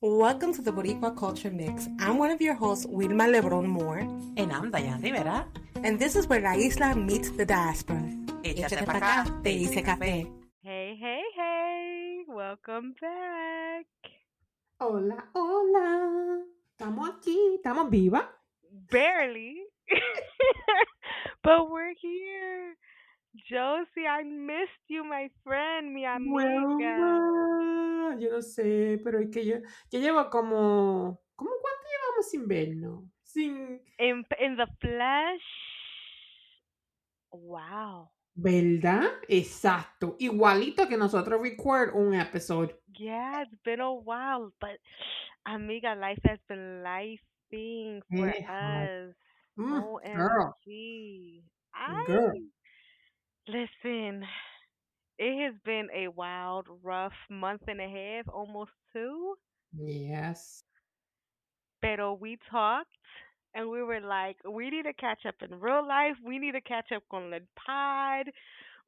Welcome to the Boricua Culture Mix. I'm one of your hosts, Wilma Lebron Moore. And I'm Dayan Rivera. And this is where la isla meets the diaspora. Échate pa' acá, te hice café. Hey, hey, hey. Welcome back. Hola, hola. Estamos aquí, estamos vivas. Barely. But we're here. Josie, I missed you, my friend, mi amiga. Bueno, yo no sé, pero es que yo llevo como ¿cuánto llevamos sin vernos? In the flesh. Wow. ¿Verdad? Exacto. Igualito que nosotros record un episodio. Yeah, it's been a while, but amiga, life has been lifing for It has. us. Girl, OMG. girl. Listen, it has been a wild, rough month and a half, almost two. Yes. Pero we talked and we were like, we need to catch up in real life. We need to catch up on the pod.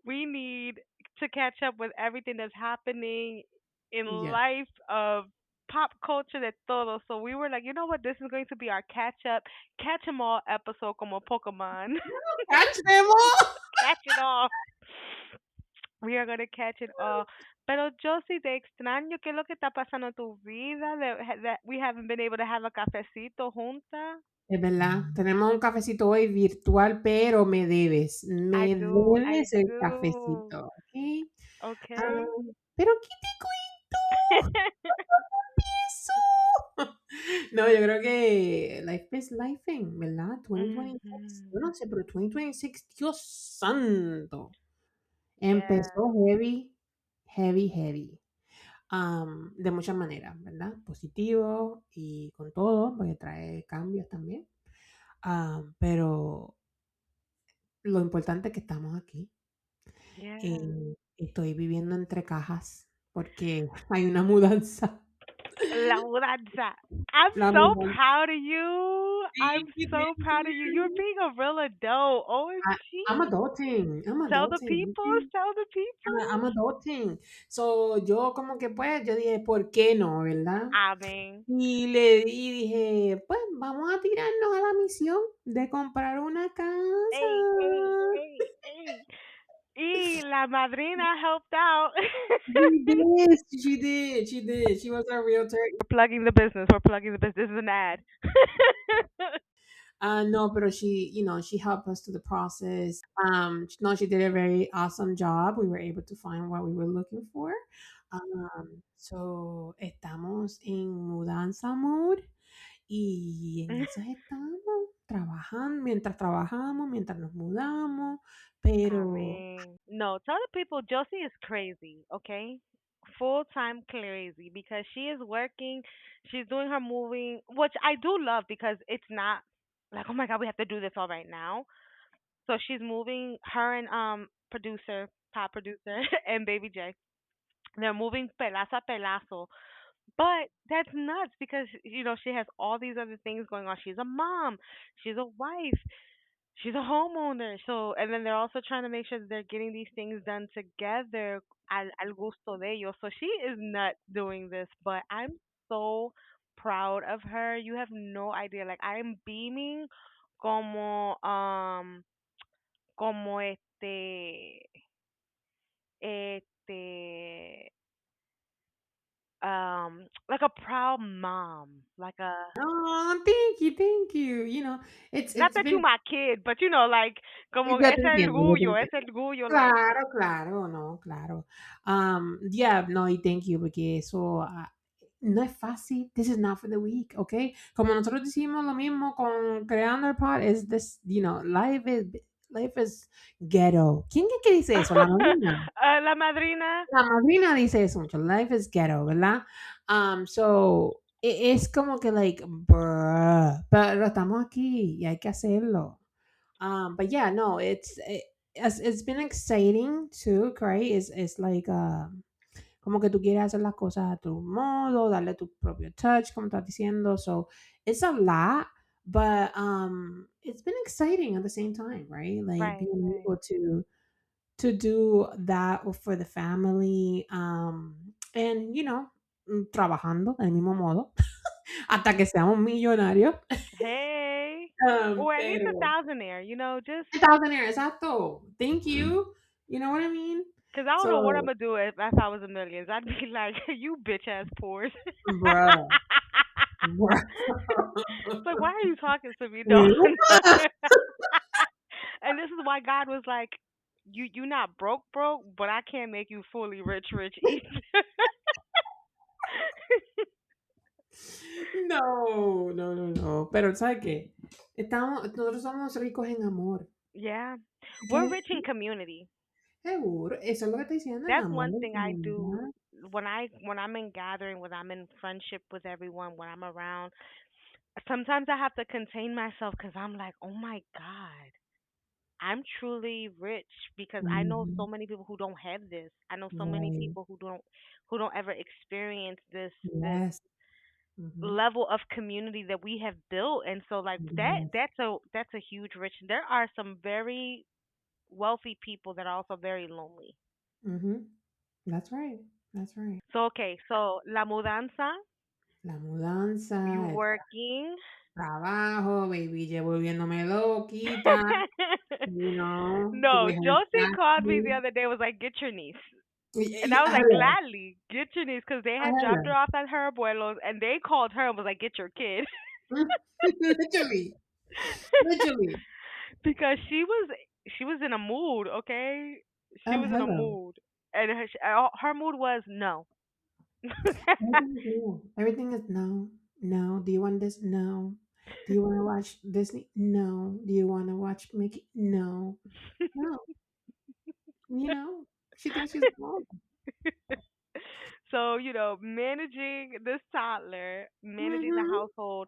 We need to catch up with everything that's happening in Yeah. life of pop culture de todo. So we were like, you know what? This is going to be our catch up, catch 'em all episode como Pokemon. Catch them all. Catch it all. We are gonna catch it all. Pero Josie, te extraño. ¿Qué es lo que está pasando en tu vida? That we haven't been able to have a cafecito juntas. Es verdad, tenemos un cafecito hoy virtual, pero me debes, I me do, I debes el do. cafecito, ¿ok? Okay. Pero ¿qué te cuento? Eso. No, yo creo que life is lifing, ¿verdad? 2026, yo no sé, pero 2026, Dios santo, Yeah. empezó heavy, heavy, heavy. De muchas maneras, ¿verdad? Positivo y con todo, porque trae cambios también. Pero lo importante es que estamos aquí. Yeah. Estoy viviendo entre cajas porque hay una mudanza. La mudanza. I'm La so mudanza. proud of you. I'm Thank you, so thank proud of you. You're you. being a real adult. I'm OMG. adulting. I'm Tell the adulting. people. Tell the people. I'm adulting. So, yo como que pues, yo dije, ¿por qué no, verdad? I mean. Y dije, pues vamos a tirarnos a la misión de comprar una casa. Hey. Y la madrina helped out. She did. She was a realtor. We're plugging the business. We're plugging the business. This is an ad. No, but she helped us through the process. No, she did a very awesome job. We were able to find what we were looking for. So estamos en mudanza mood y en esas estamos trabajamos, mientras nos mudamos, I pero mean, no, tell the people Josie is crazy, okay? Full time crazy because she is working, she's doing her moving, which I do love because it's not like, oh my god, we have to do this all right now. So she's moving her and producer, pop producer and Baby J. They're moving pelazo a pelazo. But that's nuts because she has all these other things going on. She's a mom, she's a wife, she's a homeowner. So, and then they're also trying to make sure that they're getting these things done together al gusto de ellos. So she is nuts doing this, but I'm so proud of her. You have no idea. Like I am beaming como como este like a proud mom. Like a oh, thank you. not It's that you been my kid, but like como yo te entiendo, yo te entiendo. ese orgullo like Claro, no, claro. Yeah, no, y thank you, porque eso no es fácil. This is not for the weak, okay? Como nosotros decimos lo mismo con creando el pod, is this, life is ghetto. ¿Quién es que dice eso? La madrina. La madrina. La madrina dice eso mucho. Life is ghetto, ¿verdad? So, es como que, like, bruh, pero estamos aquí y hay que hacerlo. But yeah, no, it's been exciting too, right? It's like como que tú quieres hacer las cosas a tu modo, darle tu propio touch, como estás diciendo. So it's a lot, but it's been exciting at the same time, right? Like Right, being right. able to do that for the family, and trabajando del mismo modo hasta que seamos millonarios. Hey, or at least a Pero thousandaire, just thousandaire, exacto. Thank you. You know what I mean? because I don't know what I'm So, gonna do if I was a millions. I'd be like, you bitch ass pores. bruh, bruh. It's like, why are you talking to me, dog? And this is why God was like, you not broke, but I can't make you fully rich either. No, no, no, no. Pero ¿sabes qué? Nosotros somos ricos en amor. Yeah, we're ¿Qué? rich in community. Seguro. Eso es lo que estoy diciendo, en That's amor one y thing I do comunidad. when I'm in gathering, when I'm in friendship with everyone, when I'm around. Sometimes I have to contain myself because I'm like, oh my god, I'm truly rich because I know Mhm. so many people who don't have this. I know so many Right. people who don't ever experience this Yes. Mhm. level of community that we have built, and so like Yes. that's a huge rich. There are some very wealthy people that are also very lonely. Mhm. That's right. That's right. So okay, so la mudanza, La you mudanza, el working. trabajo, baby, ya volviéndome loquita, No, we have Josie called me the family. other day. Was like, get your niece. And I was like, Hello. gladly, get your niece, because they had dropped her Hello. off at her abuelo's, and they called her and was like, get your kid. Literally. Literally. Because she was in a mood, okay? She was in a Hello. mood. And her mood was no. Everything is new. Everything is no. No. Do you want this? No. Do you want to watch Disney? No. Do you want to watch Mickey? No. No. She thinks she's grown. So, managing this toddler, managing the Mm-hmm. household,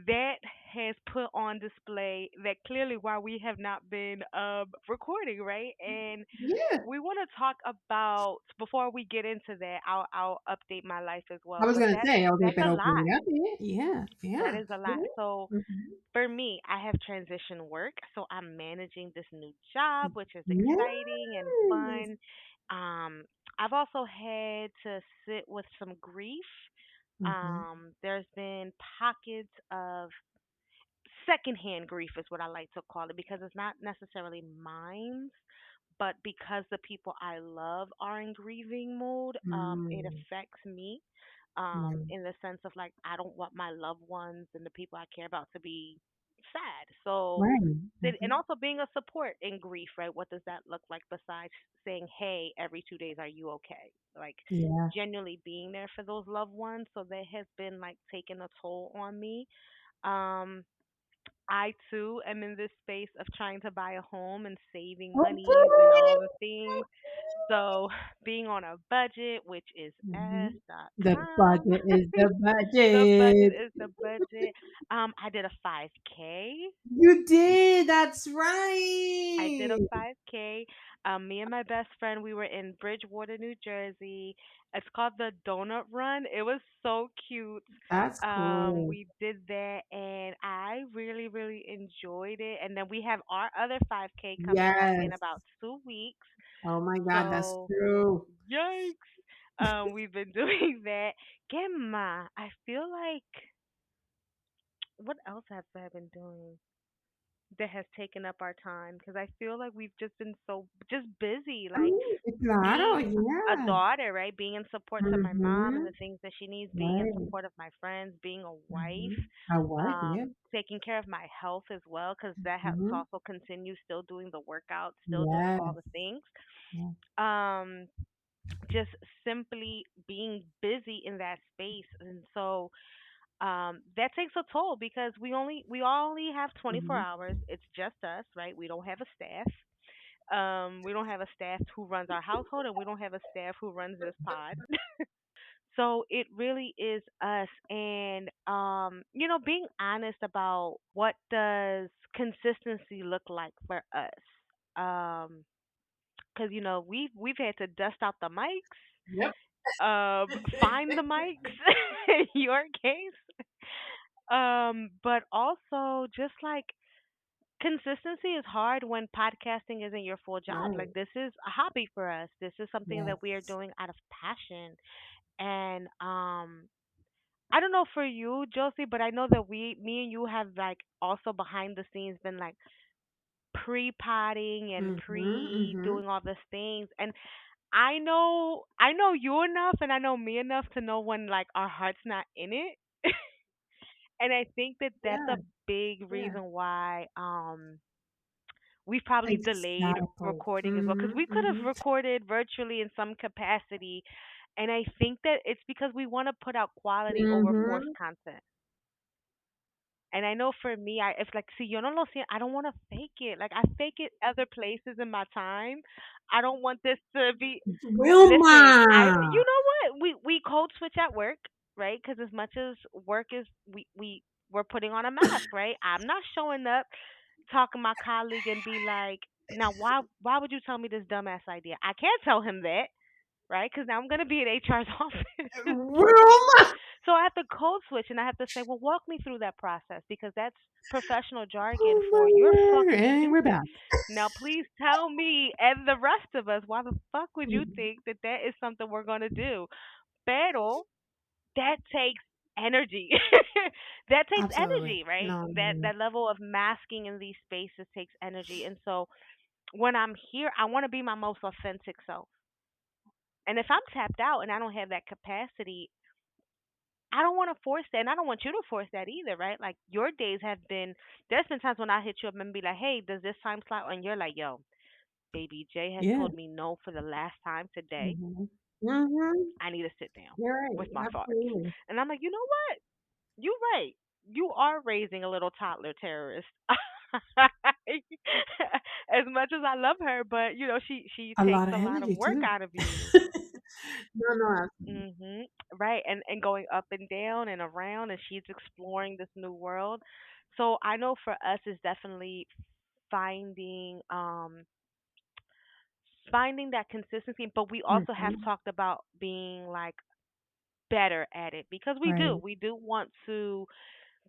that has put on display that clearly why we have not been recording, right? And Yeah. we want to talk about, before we get into that, I'll update my life as I well. was But gonna that's say, okay, that's a pero lot. cuídate. Yeah. That Yeah. is a lot. Yeah. So Mhm. for me, I have transition work, so I'm managing this new job, which is exciting and Yes. fun. Um, I've also had to sit with some grief. Mhm. There's been pockets of secondhand grief is what I like to call it, because it's not necessarily mine, but because the people I love are in grieving mode, it Mm. affects me. Right. In the sense of like I don't want my loved ones and the people I care about to be sad. So Right. and Mhm. also being a support in grief, right? What does that look like besides saying, "Hey, every 2 days, are you okay?" Like Yeah. genuinely being there for those loved ones. So that has been like taking a toll on me. Um, I too am in this space of trying to buy a home and saving monies and all the things. So being on a budget, which is Mhm. The s.com. budget is the The budget budget. is the budget. I did a 5K. You did. That's I did a right. 5K. Me and my best friend, we were in Bridgewater, New Jersey. It's called the Donut Run. It was so cute. That's cool. We did that, and I really, really enjoyed it. And then we have our other 5K coming up in Yes. about 2 weeks. Oh my God, that's So, true. yikes. We've been doing that. Gemma, I feel like, what else have I been doing that has taken up our time? Because I feel like we've just been so just busy, like Claro, being a yeah. daughter, right? Being in support to my mom and Mhm. the things that she needs, being in Right. support of my friends, being a wife, Mhm. A wife, yeah. taking care of my health as well, because that helps Mhm. also continue still doing the workouts, still doing all Yes. the things. Yeah. Um, just simply being busy in that space, and so that takes a toll because we only have 24 Mhm. hours. It's just us, right? We don't have a staff. We don't have a staff who runs our household, and we don't have a staff who runs this pod. So it really is us, and being honest about what does consistency look like for us. Because we've had to dust out the mics, Yep. find the mics in your case, but also just like consistency is hard when podcasting isn't your full job. Like Right. this is a hobby for us. This is something that we are Yes. doing out of passion. And I don't know for you, Josie, but I know that me and you have like also behind the scenes been like pre-potting and Mm-hmm, pre mm-hmm. doing all these things. And I know you enough and I know me enough to know when like our heart's not in it. And I think that that's Yeah, a big yeah. reason why we've probably delayed Exactly. recording as well, because Mm-hmm, we could have mm-hmm. recorded virtually in some capacity. And I think that it's because we want to put out quality over forced Mm-hmm. content. And I know for me, it's like, see, yo no lo sé, I don't want to fake it. Like I fake it other places in my time. I don't want this to be. Listen, you Wilma! know what? We code switch at work, right? Because as much as work is, we're putting on a mask, right? I'm not showing up talking to my colleague and be like, now why would you tell me this dumbass idea? I can't tell him that, right? Because now I'm gonna be in HR's office. Wilma! So I have to code switch and I have to say, well, walk me through that process because that's professional jargon Oh for you're my word. fucking And we're stupid. back. Now, please tell me and the rest of us why the fuck would you Mhm. think that that is something we're gonna do? Pero that takes energy. That takes Absolutely. energy, right? No, no, That no. that level of masking in these spaces takes energy, and so when I'm here, I want to be my most authentic self. And if I'm tapped out and I don't have that capacity, I don't want to force that, and I don't want you to force that either, right? Like your days have been. There's been times when I hit you up and be like, "Hey, does this time slot?" And you're like, "Yo, baby, Jay has Yeah. told me no for the last time today. Mhm. Mhm. I need to sit down You're right. with my thoughts." Absolutely. And I'm like, you know what? You're right. You are raising a little toddler terrorist. As much as I love her, but she A takes lot of a lot of energy work too. out of you. No, no, absolutely. Right, and going up and down and around, and she's exploring this new world. So I know for us is definitely finding finding that consistency, but we also have Mhm. talked about being like better at it because Right. we do want to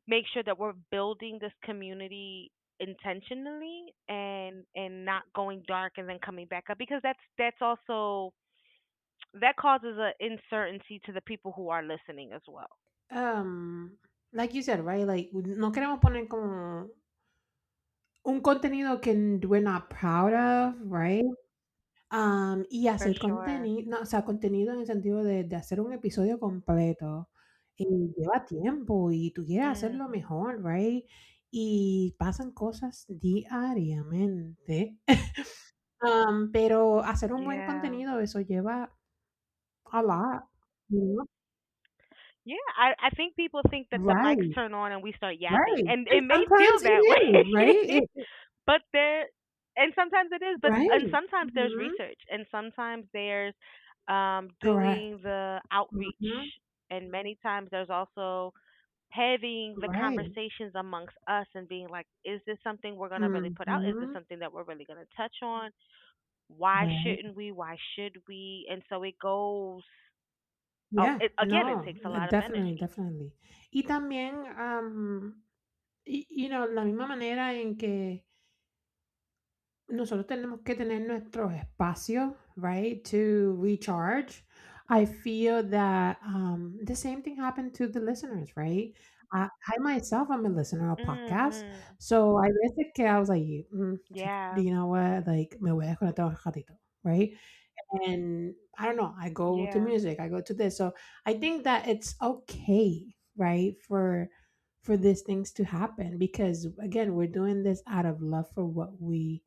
make sure that we're building this community intentionally and not going dark and then coming back up because that's also that causes a uncertainty to the people who are listening as well. Like you said, right? Like, no queremos poner como un contenido que we're not proud of, right? Y For hacer sure. contenido, no, o sea, contenido en el sentido de hacer un episodio completo, lleva tiempo y tú quieres hacerlo Mhm. mejor, right? Y pasan cosas diariamente. Pero hacer un buen Yeah. contenido, eso lleva a lot, you know? Yeah, I think people think that the mics Right, turn on and we start yapping, right. and And it may sometimes feel it that way. is, right? But there and sometimes it is, but and Right. sometimes there's Mhm. research and sometimes there's Correct. doing the outreach, Mhm. and many times there's also having the Right. conversations amongst us and being like, is this something we're going to really put out? Is this Mhm. something that we're really going to touch on? Why Right. shouldn't we? Why should we? And so it goes. Oh, Yeah, again, it no, takes a lot of definitely, energy. definitely. Y también, la misma manera en que nosotros tenemos que tener nuestros espacios, right, to recharge. I feel that the same thing happened to the listeners, right? I myself am a listener of podcasts, Mhm. so I veces que I was like, Yeah. you know what, like me voy a desconectar un ratito, right? And I don't know, I go to Yeah. music, I go to this. So I think that it's okay, right, for these things to happen because again, we're doing this out of love for what we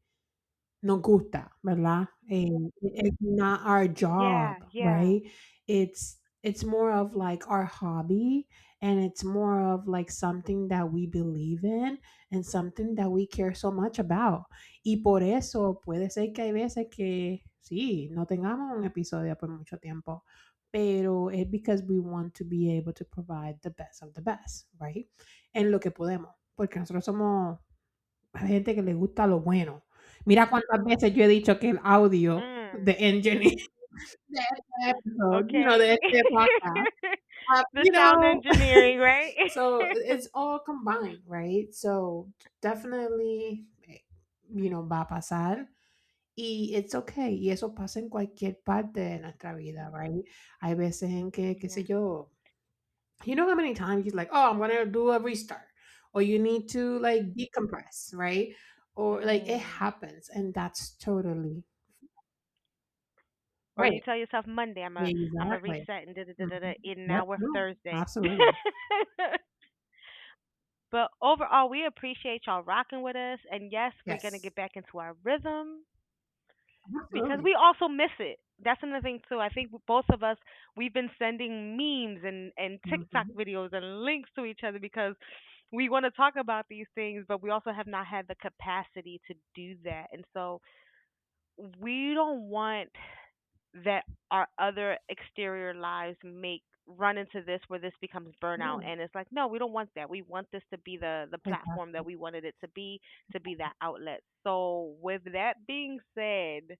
nos gusta, ¿verdad? It's not our Yeah. job, Yeah. right? It's more of like our hobby and it's more of like something that we believe in and something that we care so much about. Y por eso puede ser que hay veces que sí, no tengamos un episodio por mucho tiempo, pero es because we want to be able to provide the best of the best, right? En lo que podemos, porque nosotros somos hay gente que le gusta lo bueno. Mira cuántas veces yo he dicho que el audio Mm. de engineer de este episode, de Okay. este podcast, The sound engineering, right? so it's all combined, right? So definitely, va a pasar. Y it's okay. Y eso pasa en cualquier parte de nuestra vida, right? Hay veces en que, qué sé Yeah. yo, you know how many times he's like, oh, I'm gonna do a restart, or you need to like decompress, right? Or like it Mm. happens, and that's totally Or you right. tell yourself Monday I'm a Exactly. reset and da da da da da. Mhm. And now Yep. we're No, Thursday. absolutely. But overall, we appreciate y'all rocking with us. And yes, we're gonna Yes. get back into our rhythm because Absolutely. we also miss it. That's another thing too. I think both of us we've been sending memes and TikTok Mhm. videos and links to each other because we want to talk about these things, but we also have not had the capacity to do that. And so we don't want that our other exterior lives make run into this where this becomes burnout, No, and it's like no, we don't want that. We want this to be the platform that exactly. we wanted it to be that outlet. So with that being said,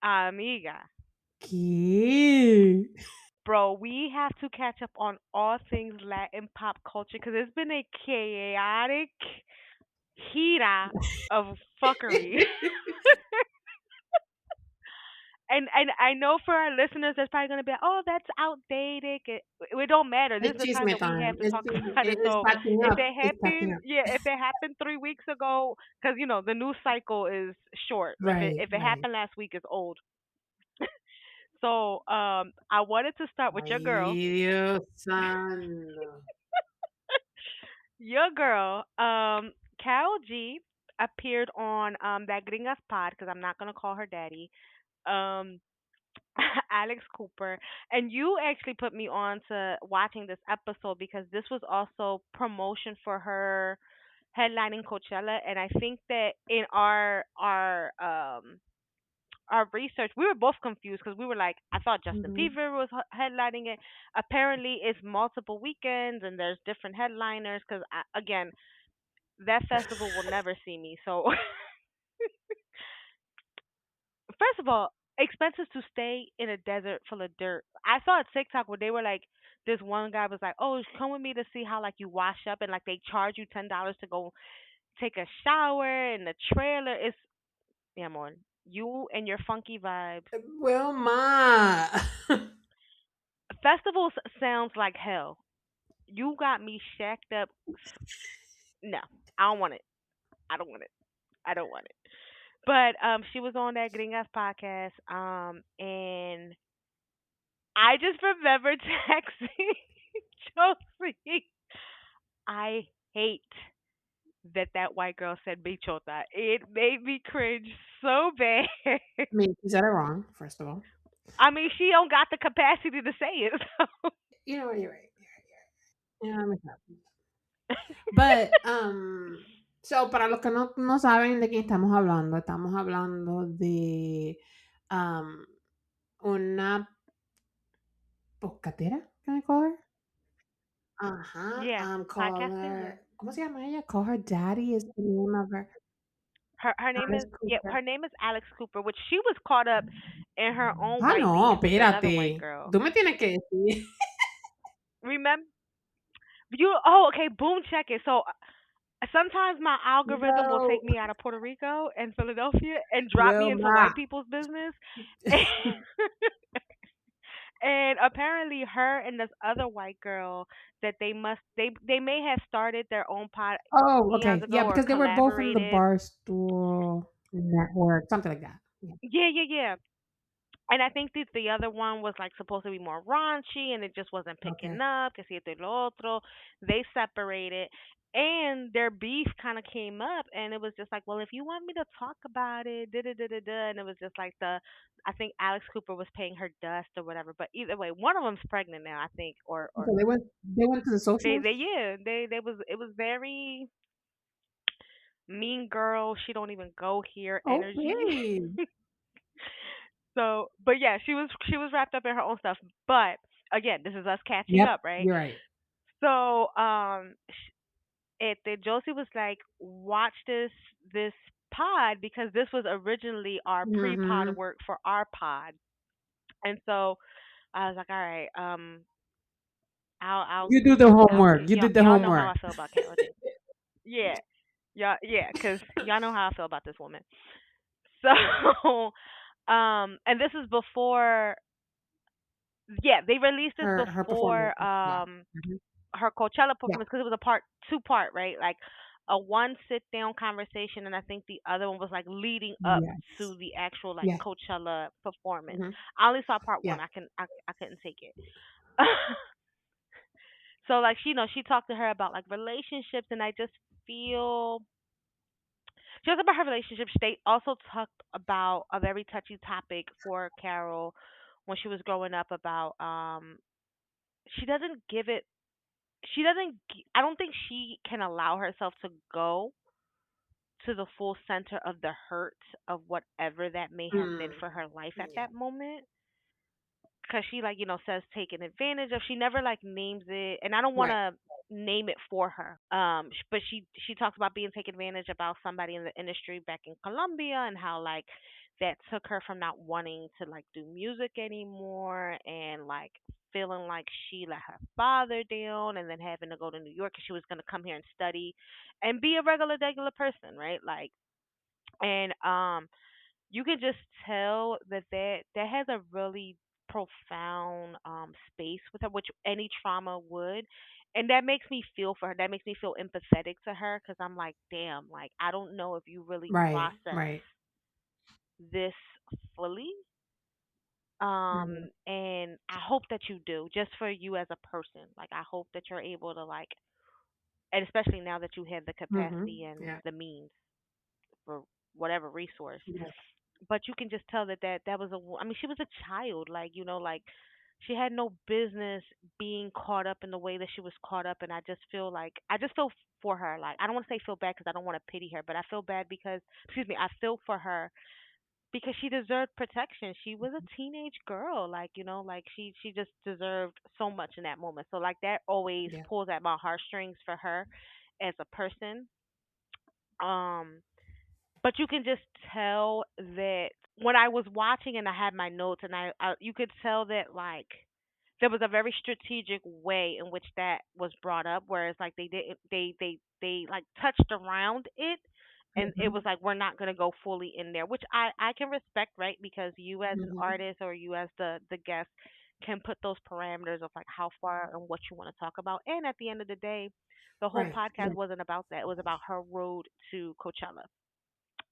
amiga, ¿Qué? bro, we have to catch up on all things Latin pop culture because it's been a chaotic heat of fuckery. And I know for our listeners, that's probably gonna be like, oh, that's outdated. It don't matter. This is It's the time chisme that we time. have to talk about it. It's So catching if up. it It's catching happened, up. yeah, if it happened 3 weeks ago, because the news cycle is short. Right, If it right. happened last week, it's old. So I wanted to start with your Ay, girl. Dios santo. Your girl, Carol G, appeared on that Gringas pod because I'm not gonna call her daddy. Um, Alex Cooper, and you actually put me on to watching this episode because this was also promotion for her headlining Coachella, and I think that in our research, we were both confused because we were like, I thought Justin Mhm. Bieber was headlining it. Apparently, it's multiple weekends and there's different headliners. Because again, that festival will never see me. So first of all, expenses to stay in a desert full of dirt. I saw a TikTok where they were like, this one guy was like, "Oh, come with me to see how like you wash up and like they charge you $10 to go take a shower in the trailer." It's yeah, man, you and your funky vibes. Wilma. Festivals sounds like hell. You got me shacked up. No, I don't want it. I don't want it. I don't want it. But she was on that Gringas podcast, and I just remember texting Josie. I hate that white girl said bichota. It made me cringe so bad. I mean, you said it wrong, first of all. I mean, she don't got the capacity to say it. So. You know, you're right. Yeah, me happy. But, so para los que no saben de quién estamos hablando de um, una poscatera, can I call her? Yeah, Call podcaster. Yeah, her, ¿cómo se llama ella? Call her daddy is the name of her. her name Alice is Cooper. her name is Alex Cooper, which she was caught up in her own Ah, white no, beef with another white espérate. girl. Tú me tienes que decir. Remember you? Oh, okay. Boom, check it. So sometimes my algorithm will No. take me out of Puerto Rico and Philadelphia and drop me into Wilma. white people's business. And apparently her and this other white girl that they may have started their own pod Oh, eons okay. Yeah, ago or because they were both in the collaborated. Barstool network, something like that. Yeah. Yeah, yeah, yeah. And I think that the other one was like supposed to be more raunchy, and it just wasn't picking Okay. up. Que si esto y lo otro. They separated, and their beef kind of came up, and it was just like, well, if you want me to talk about it, da da da da da, and it was just like I think Alex Cooper was paying her dust or whatever. But either way, one of them's pregnant now, I think, or So they went to the socials? they yeah, they was it was very mean girl. She don't even go here energy. Okay. So, but yeah, she was wrapped up in her own stuff. But again, this is us catching Yep, up, right? you're right. So, Josie was like, watch this pod because this was originally our pre-pod Mhm. work for our pod, and so I was like, all right, I'll You do the I'll homework. You did the y'all know how homework. I feel about Karol G. Yeah, yeah, cause y'all know how I feel about this woman. So, and this is before. Yeah, they released this her performance. before Yeah. Hmm. her Coachella Yeah. performance because it was a two part, right? Like a one sit down conversation, and I think the other one was like leading up Yes. to the actual like Yes. Coachella performance. Hmm. I only saw part Yeah. one. I couldn't take it. So like she talked to her about like relationships, and I just feel she talked about her relationships. They also talked about a very touchy topic for Carol when she was growing up about she doesn't give it I don't think she can allow herself to go to the full center of the hurt of whatever that may have been Mm. for her life at Yeah. that moment, because she like says taken advantage of. She never like names it, and I don't want Right. to name it for her. But she talks about being taken advantage about somebody in the industry back in Colombia, and how like that took her from not wanting to like do music anymore, and like feeling like she let her father down, and then having to go to New York because she was going to come here and study and be a regular person, right? Like, and you can just tell that that has a really profound space with her, which any trauma would. And that makes me feel for her. That makes me feel empathetic to her, because I'm like, damn, like I don't know if you really Right. process Right. this fully. Mm-hmm. And I hope that you do, just for you as a person. Like I hope that you're able to like, and especially now that you have the Mm-hmm. capacity and Yeah. the means for whatever resource, Yeah. but you can just tell that that was I mean, she was a child, like like she had no business being caught up in the way that she was caught up. And I just feel like I just feel for her. Like I don't want to say feel bad because I don't want to pity her, but I feel bad because excuse me, I feel for her because she deserved protection. She was a teenage girl, like like she just deserved so much in that moment. So like that always Yeah. pulls at my heartstrings for her as a person. Um but you can just tell that when I was watching and I had my notes, and I you could tell that like there was a very strategic way in which that was brought up, whereas like they didn't they like touched around it, and it Mm-hmm. was like we're not going to go fully in there, which I can respect, right? Because you as an Mm-hmm. artist, or you as the guest, can put those parameters of like how far and what you want to talk about. And at the end of the day, the whole Right. Yeah. podcast wasn't about that. It was about her road to Coachella.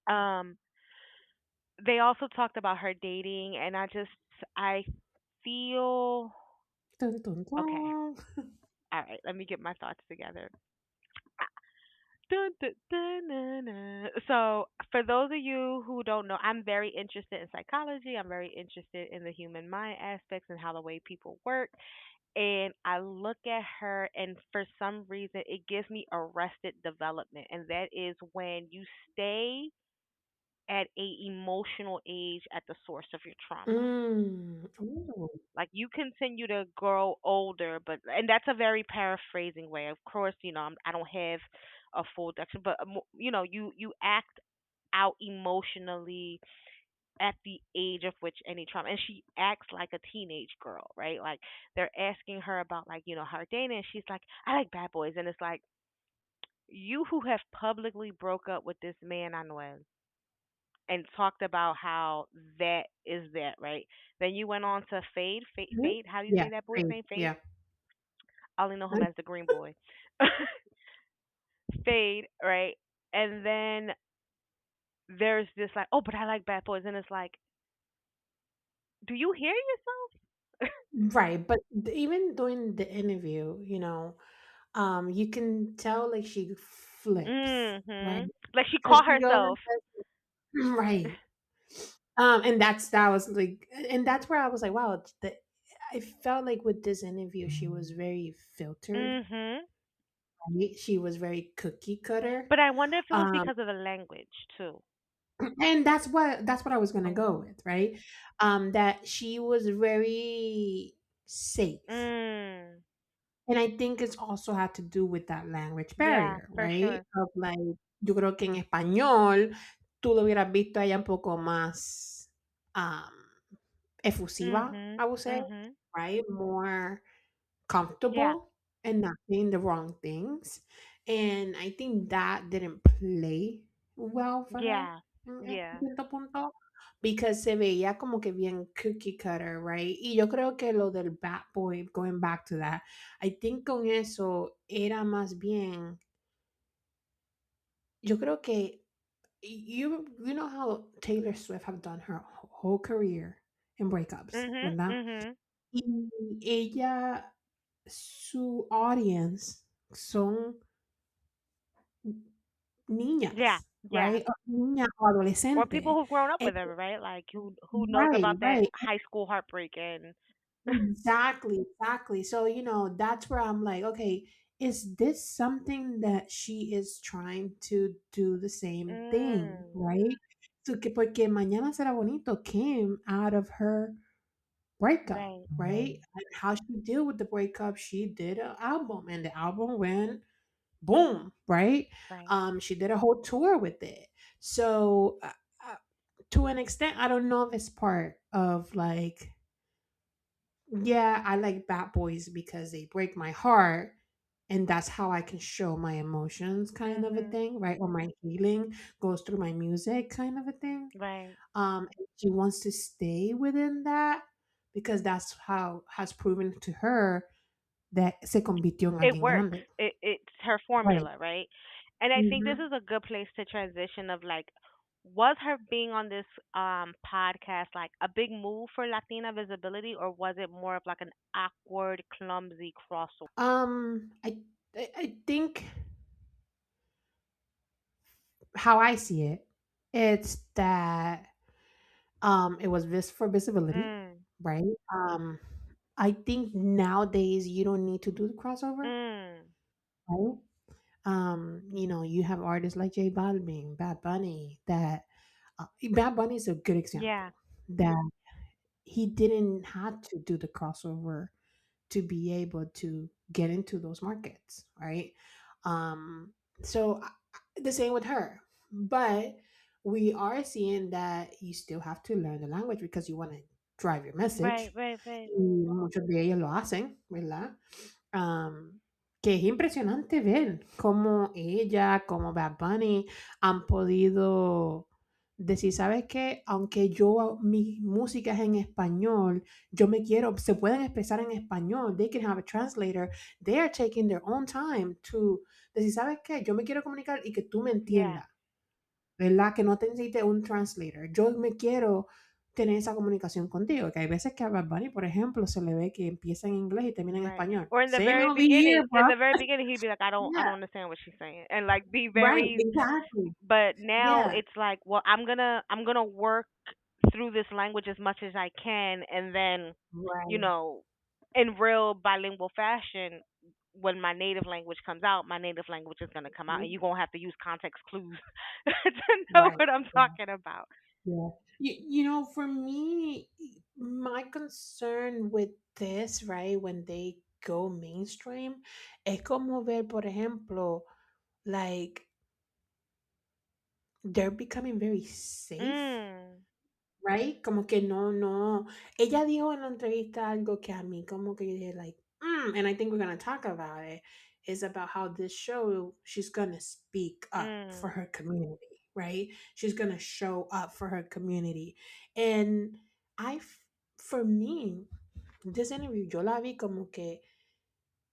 um they also talked about her dating, and I feel Dun, dun, okay. dun. All right, let me get my thoughts together. Dun, dun, dun, dun, dun. So, for those of you who don't know, I'm very interested in psychology. I'm very interested in the human mind aspects and how the way people work. And I look at her, and for some reason, it gives me arrested development. And that is when you stay at a emotional age at the source of your trauma. Mm. Ooh. Like you continue to grow older, but and that's a very paraphrasing way. Of course, I don't have a full definition, but you act out emotionally at the age of which any trauma, and she acts like a teenage girl, right? Like they're asking her about like her dating, and she's like, I like bad boys, and it's like you who have publicly broke up with this man Anuel and talked about how that is that, right? Then you went on to Mhm. Fade. How do you Yeah. say that boy's Right. name? Fade. Yeah. I only know him Right. as the Green Boy. Fade, right? And then there's this like, oh, but I like bad boys, and it's like, do you hear yourself? Right. But even during the interview, you can tell like she flips, right? Like she So caught she goes and herself. says, right. And that was like, and that's where I was like, wow, I felt like with this interview, she was very filtered, Mhm. right? She was very cookie cutter. But I wonder if it was Um, because of the language too. and that's what I was gonna go Mhm. with, right? That she was very safe. Mm. And I think it's also had to do with that language Yeah, barrier, for right? sure. Of like, yo creo que en español tú lo hubieras visto a ella un poco más um, efusiva, Mhm. I would say, Mhm. right? More Yeah. comfortable and not saying the wrong things. And I think that didn't play well for her Yeah. Yeah. cierto punto, because se veía como que bien cookie cutter, right? Y yo creo que lo del Bad Boy, going back to that, I think con eso era más bien, yo creo que you know how Taylor Swift have done her whole career in breakups, Mhm. ¿verdad? Mhm. Y ella, su audience son Yeah. niñas, Yeah. right? O niñas o Or people adolescentes. who've grown up Eh, with her, right? Like who knows Right, about that right. high school heartbreak and Exactly, exactly. So, that's where I'm like, okay, is this something that she is trying to do the same thing, mm, right? So que porque Mañana Será Bonito came out of her breakup, right, right? And how she deal with the breakup, she did an album and the album went boom, right? right. She did a whole tour with it. So, uh, to an extent, I don't know if it's part of like, yeah, I like bad boys because they break my heart and that's how I can show my emotions kind of a Mhm. thing, right? Or my healing goes through my music kind of a thing. Right. And she wants to stay within that because that's how has proven to her that se convirtió en It alguien works. grande. It's her Right. formula, right? And I think this Mhm. is a good place to transition of like was her being on this podcast like a big move for Latina visibility or was it more of like an awkward, clumsy crossover? I think how I see it, it's that it was for visibility, Mm. right? I think nowadays you don't need to do the crossover, Mm. right? You have artists like J Balvin, Bad Bunny, that Bad Bunny is a good Yeah. example that he didn't have to do the crossover to be able to get into those markets, right? Um, so the same with her, but we are seeing that you still have to learn the language because you want to drive your Right, message. right, right. Y muchos de ellos lo hacen, ¿verdad? Que es impresionante ver cómo ella, como Bad Bunny, han podido decir, ¿sabes qué? Aunque mi música es en español, se pueden expresar en español, they can have a translator, they are taking their own time to decir, ¿sabes qué? Yo me quiero comunicar y que tú me Yeah. entiendas, ¿verdad? Que no te necesite un translator. Yo me quiero tener esa comunicación contigo, que hay veces que a Bad Bunny, por ejemplo, se le ve que empieza en inglés y termina en Right. español. Or Same over here, in bro. the very beginning he'd be like, I Yeah, don't understand what she's saying and like be right, very exactly. but now Yeah, it's like, well, I'm gonna work through this language as much as I can, and then, you right, know, in real bilingual fashion, when my native language comes out, my native language is gonna come out, and mhm, you're gonna have to use context clues to know right. what I'm talking about. Yeah. For me, my concern with this, right, when they go mainstream, es como ver, por ejemplo, like they're becoming very safe. Mm, Right? Como que no, no. Ella dijo en la entrevista algo que a mí como que yo dije like, and I think we're gonna talk about it, is about how this show, she's gonna speak up for mm, her community, right? She's gonna show up for her community. And for me, this interview, yo la vi como que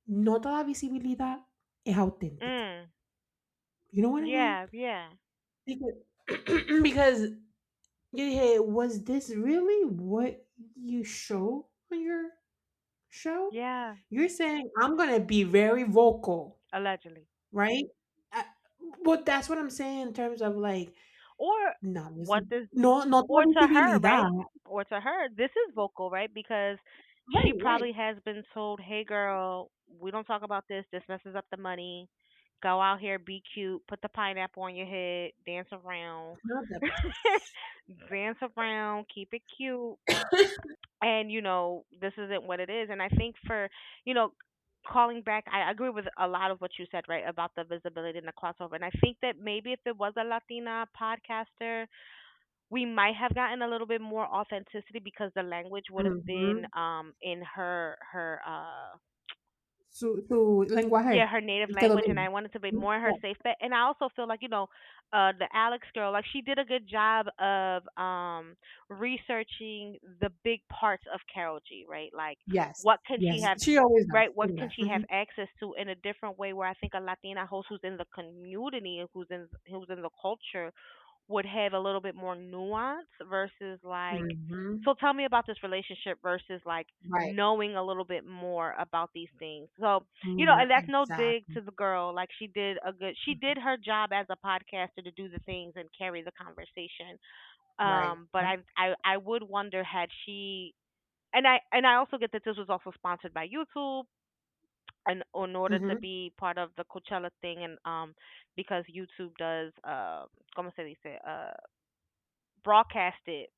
no toda visibilidad es auténtica. mm. You know what I mean? Yeah, yeah, Because, because yo dije, was this really what you show on your show? yeah. You're saying I'm gonna be very vocal, Allegedly. right? Uh, but that's what I'm saying in terms of like, Or no, what this no toda or to her, visibilidad. right? Or to her, this is vocal, right? Because she Right, right. probably has been told, "Hey, girl, we don't talk about this. This messes up the money. Go out here, be cute, put the pineapple on your head, dance around, Not the dance around, keep it cute." And this isn't what it is. And I think for you know calling back, I agree with a lot of what you said, right, about the visibility and the crossover. And I think that maybe if it was a Latina podcaster, we might have gotten a little bit more authenticity because the language would have been Mhm. in her su Yeah, lenguaje her native que language, and domina. I wanted to be Ujú. more her Yeah. safe bet. And I also feel like, the Alex girl, like she did a good job of researching the big parts of Carol G, right? Like Yes. what can she Yes. have, She always right? does. What Do can that. she have Mhm. access to in a different way, where I think a Latina host who's in the community and who's in the culture would have a little bit more nuance versus like, Mhm. so tell me about this relationship versus like Right. knowing a little bit more about these things. So, Mhm. and that's no dig Exactly. to the girl. Like she did her job as a podcaster to do the things and carry the conversation. Right. But Right. I would wonder had she, and I also get that this was also sponsored by YouTube and in order to Mhm. be part of the Coachella thing, and because YouTube does como se dice, broadcast it.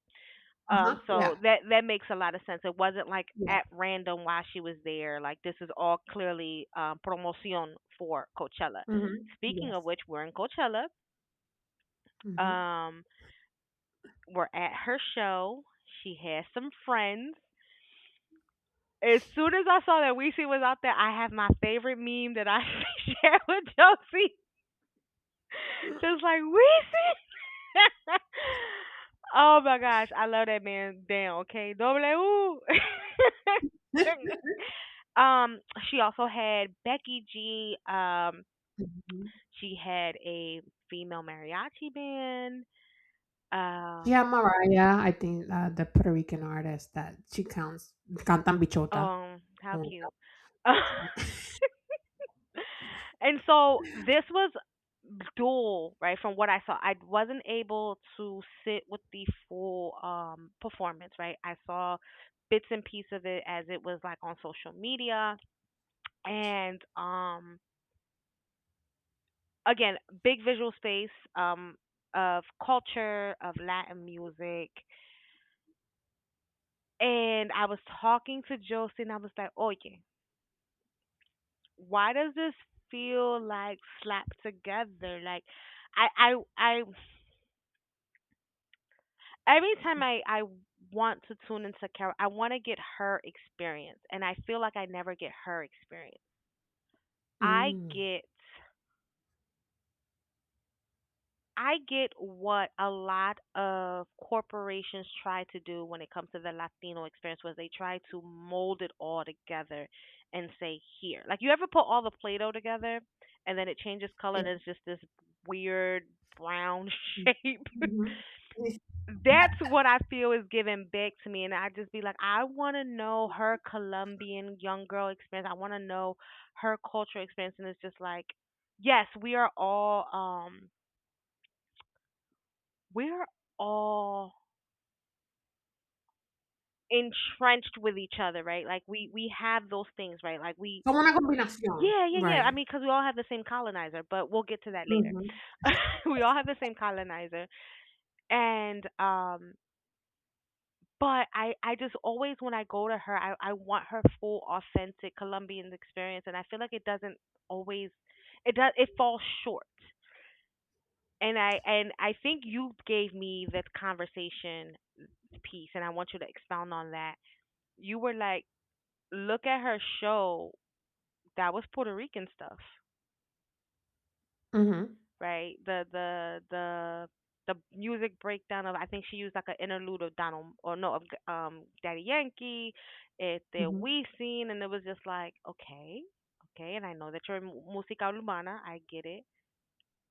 Uh-huh. So Yeah. that makes a lot of sense. It wasn't like Yeah. at random while she was there. Like this is all clearly promotion for Coachella. Mhm. Speaking of Yes. which, we're in Coachella. Mhm. Um, we're at her show. She has some friends. As soon as I saw that Weezy was out there, I have my favorite meme that I share with Josie. Just like Weezy. Oh my gosh, I love that man. Damn, okay. W. um, she also had Becky G. Mhm. She had a female mariachi band. Yeah, Mariah, I think the Puerto Rican artist that she counts cantan bichota. How Oh, cute. my God. And so this was dual, right? From what I saw, I wasn't able to sit with the full performance, right? I saw bits and pieces of it as it was like on social media, and again, big visual space of culture, of Latin music. And I was talking to Josie, and I was like, "Oye, why does this feel like slapped together? Like, I every time I want to tune into Carol, I want to get her experience, and I feel like I never get her experience. I Mm. get I get what a lot of corporations try to do when it comes to the Latino experience, was they try to mold it all together and say here. Like you ever put all the Play-Doh together and then it changes color and Yeah. it's just this weird brown Mm. shape? Mhm. That's what I feel is giving back to me, and I just be like, I want to know her Colombian young girl experience. I want to know her cultural experience, and it's just like, yes, we are all entrenched with each other, right? Like we have those things, right? Like we, Como una combinación. yeah. I Right. mean, because we all have the same colonizer, but we'll get to that later. Mhm. We all have the same colonizer, and but I just always when I go to her, I want her full authentic Colombian experience, and I feel like it doesn't always, it falls short. And I think you gave me the conversation piece, and I want you to expound on that. You were like, look at her show. That was Puerto Rican stuff, Mhm. right? The music breakdown of, I think she used like an interlude of Donald, or no, of Daddy Yankee, the Mhm. We Seen, and it was just like, okay, okay, and I know that you're música urbana, I get it,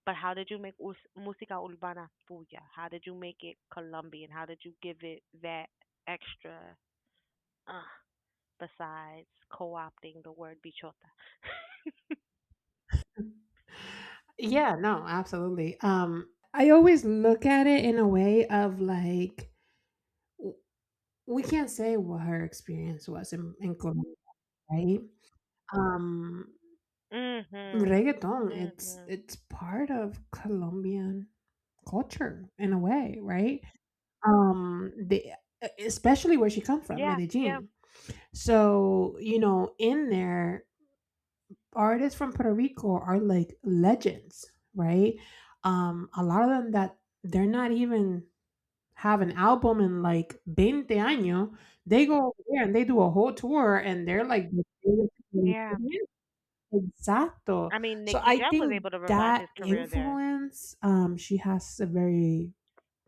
but how did you make música urbana tuya? How did you make it Colombian? How did you give it that extra? Uh, Besides co-opting the word bichota. Yeah, no, absolutely. I always look at it in a way of like w- we can't say what her experience was in Colombia, right? Um, Mhm. reggaeton, Mhm. it's part of Colombian culture in a way, right? The especially where she comes from, Yeah, yeah. Medellin. So, in there, artists from Puerto Rico are like legends, right? A lot of them that they're not even have an album in like 20 años, they go over there and they do a whole tour and they're like the biggest Yeah. Exacto. I mean, So Nicky I Jam was think able to revive that his career there. influence, she has a very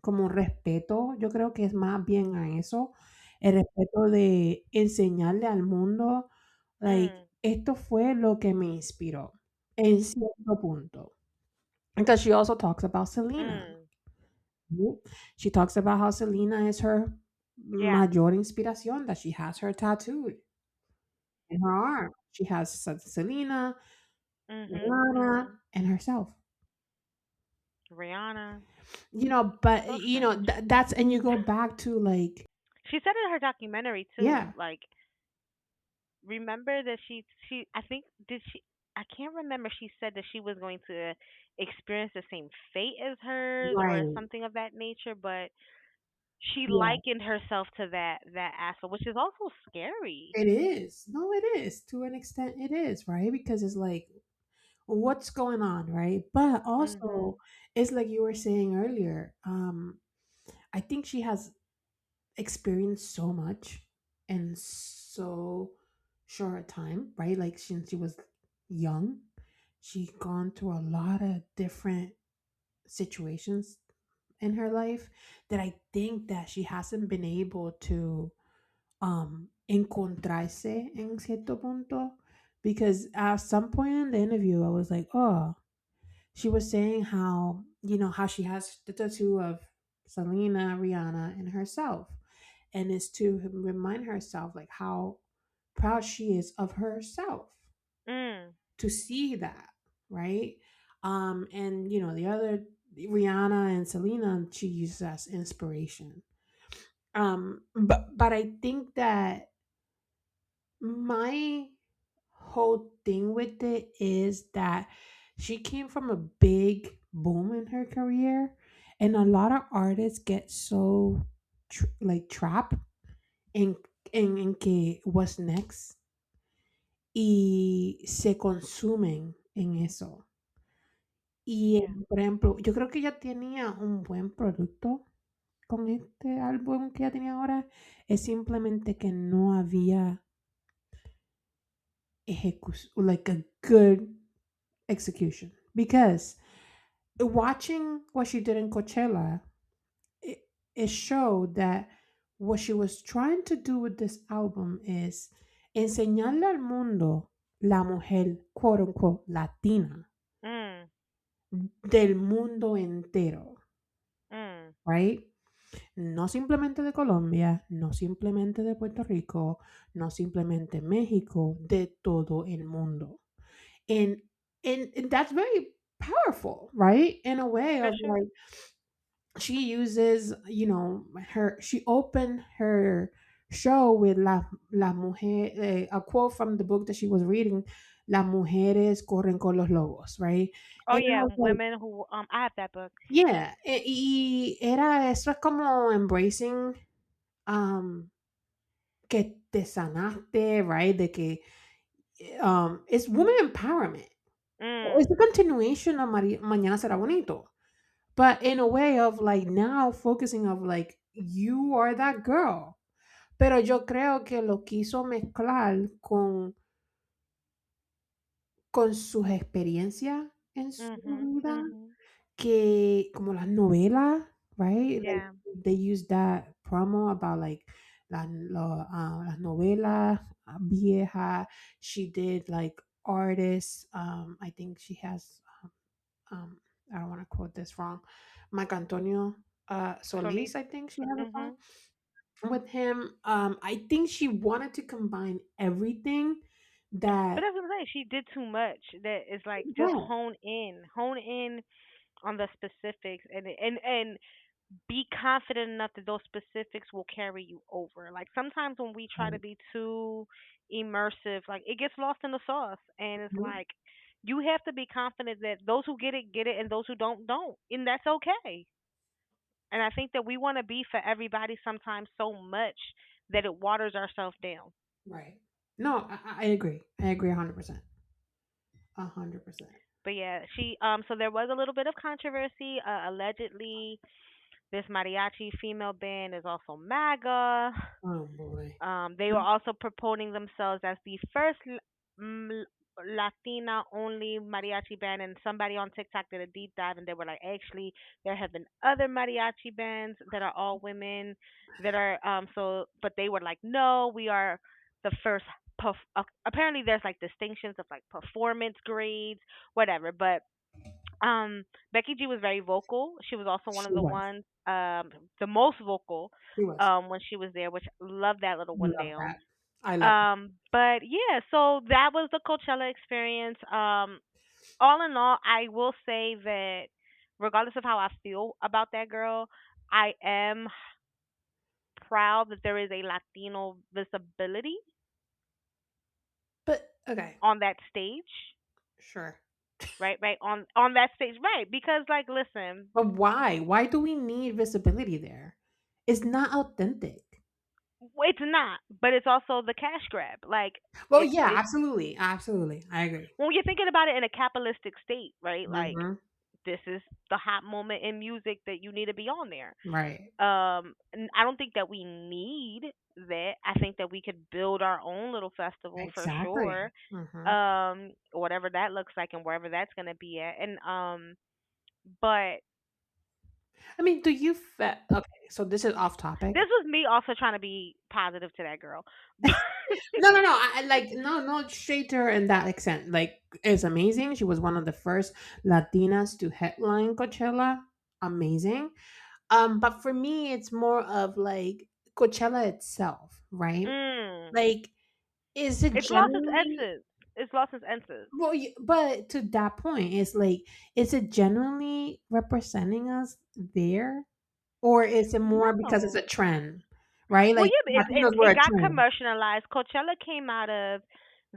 como respeto, yo creo que es más bien a eso, el respeto de enseñarle al mundo, like, Mm, esto fue lo que me inspiró en cierto punto. Because she also talks about Selena. mm, Right? She talks about how Selena is her yeah. mayor inspiración, that she has her tattooed in her arm. She has Selena, Mhm, Rihanna, mhm. and herself. Rihanna, But so strange. that's and you go back to like, She said in her documentary too, yeah, like remember that she I think did she I can't remember she said that she was going to experience the same fate as hers or right, something of that nature, but she yeah, likened herself to that aspect, which is also scary. it is. No, it is to an extent. It is right because it's like what's going on, right? But also, Mhm. it's like you were saying earlier. I think she has experienced so much in so short a time, right? Like since she was young, she gone through a lot of different situations in her life that I think that she hasn't been able to encontrarse en cierto punto, because at some point in the interview I was like, oh, she was saying how, how she has the tattoo of Selena, Rihanna, and herself. And it's to remind herself like how proud she is of herself Mm. to see that, right? And the other Rihanna and Selena, she uses as inspiration. But I think that my whole thing with it is that she came from a big boom in her career, and a lot of artists get so like trapped en que what's next y se consumen en eso. Y Yeah. por ejemplo, yo creo que ella tenía un buen producto con este álbum que ella tenía ahora, es simplemente que no había like a good execution. Because watching what she did in Coachella, it showed that what she was trying to do with this album is enseñarle al mundo la mujer, quote unquote, latina Mm. del mundo entero, Mm. right? No simplemente de Colombia, no simplemente de Puerto Rico, no simplemente México, de todo el mundo. And and that's very powerful, right? In a way For of sure. like she uses, she opened her show with la mujer, a quote from the book that she was reading, las mujeres corren con los lobos, right? Oh And I yeah, was like, women who I have that book. yeah, y era eso, es como embracing um que te sanaste, right? De que it's woman empowerment. It's Mm. a continuation of Mañana será bonito, but in a way of like now focusing of like you are that girl. Pero yo creo que lo quiso mezclar con sus experiencias en su Mhm. vida, Mhm. que como las novelas, right? Like Yeah. they use that promo about like las novelas viejas. She did like artists. I think she has. Um, I don't want to quote this wrong. Mike Antonio Solis. Solis, I think she has a song Mhm. with him. I think she wanted to combine everything But that. that's what I'm saying. She did too much. That is like just Yeah. hone in on the specifics, and be confident enough that those specifics will carry you over. Like sometimes when we try to Right. be too immersive, like it gets lost in the sauce, and it's Mhm. like you have to be confident that those who get it, and those who don't, and that's okay. And I think that we want to be for everybody sometimes so much that it waters ourselves down. Right. No, I agree. I agree 100%. 100%. But yeah, she so there was a little bit of controversy. Allegedly, this mariachi female band is also MAGA. Oh boy. They were also promoting themselves as the first Latina only mariachi band, and somebody on TikTok did a deep dive, and they were like, actually, there have been other mariachi bands that are all women that are but they were like, no, we are the first. Apparently, there's like distinctions of like performance grades, whatever. But Becky G was very vocal. She was also one of She the was. ones, the most vocal, She was. when she was there, which loved that little one Love down. that. I love that. But yeah, so that was the Coachella experience. All in all, I will say that regardless of how I feel about that girl, I am proud that there is a Latino visibility But okay, on that stage, sure. right? Right on that stage, right? Because like, listen, But why? Why do we need visibility there? It's not authentic. it's not, but it's also the cash grab. Like, Well, yeah, it's absolutely, absolutely. I agree. when you're thinking about it in a capitalistic state, right? Like, Hmm. this is the hot moment in music that you need to be on there. Right. And I don't think that we need that. I think that we could build our own little festival for Exactly. sure. Hmm. Whatever that looks like and wherever that's gonna be at. And but I mean, do you okay? So this is off topic. this was me also trying to be positive to that girl. No, no, no. I like no, not straight to her in that extent. Like, it's amazing. She was one of the first Latinas to headline Coachella. Amazing. But for me, it's more of like Coachella itself, right? mm, Like, is it it's lost its genuinely? essence. It's lost its essence. Well, but to that point, it's like, is it genuinely representing us there, or is it more because it's No. a trend, right? Well, Like yeah, but Latinos were it a got trend. commercialized. Coachella came out of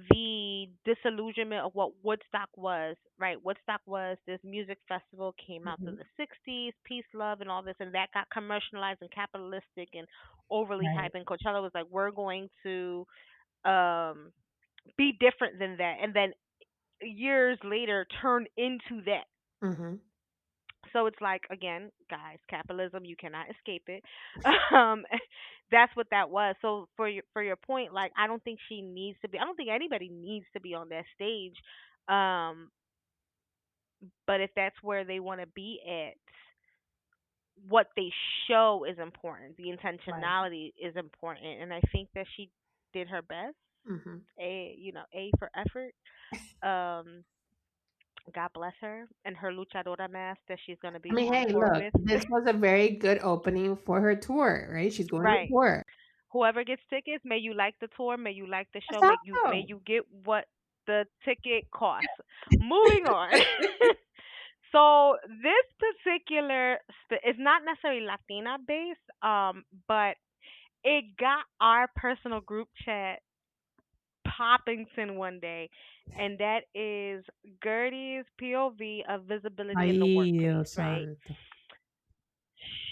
the disillusionment of what Woodstock was, right? Woodstock was this music festival came out through Mhm. the '60s, peace, love, and all this, and that got commercialized and capitalistic and overly Right. hyped. And Coachella was like, we're going to um be different than that, and then years later turned into that. Hmm. So it's like, again, guys, capitalism, you cannot escape it. Um, that's what that was. So for your point, like, I don't think she needs to be. I don't think anybody needs to be on that stage. Um, but if that's where they want to be at, what they show is important. The Right. intentionality is important, and I think that she did her best. Hmm. A for effort. Um, God bless her and her luchadora mask that she's gonna I be mean, on hey, tour look, with. this was a very good opening for her tour, right? She's going on Right. tour. Whoever gets tickets, may you like the tour, may you like the show, may Exacto. you get what the ticket costs. Moving on. So this particular is not necessarily Latina based, but it got our personal group chat Poppington one day, and that is Gertie's POV of visibility in the Ay, workplace, Dios right? santo.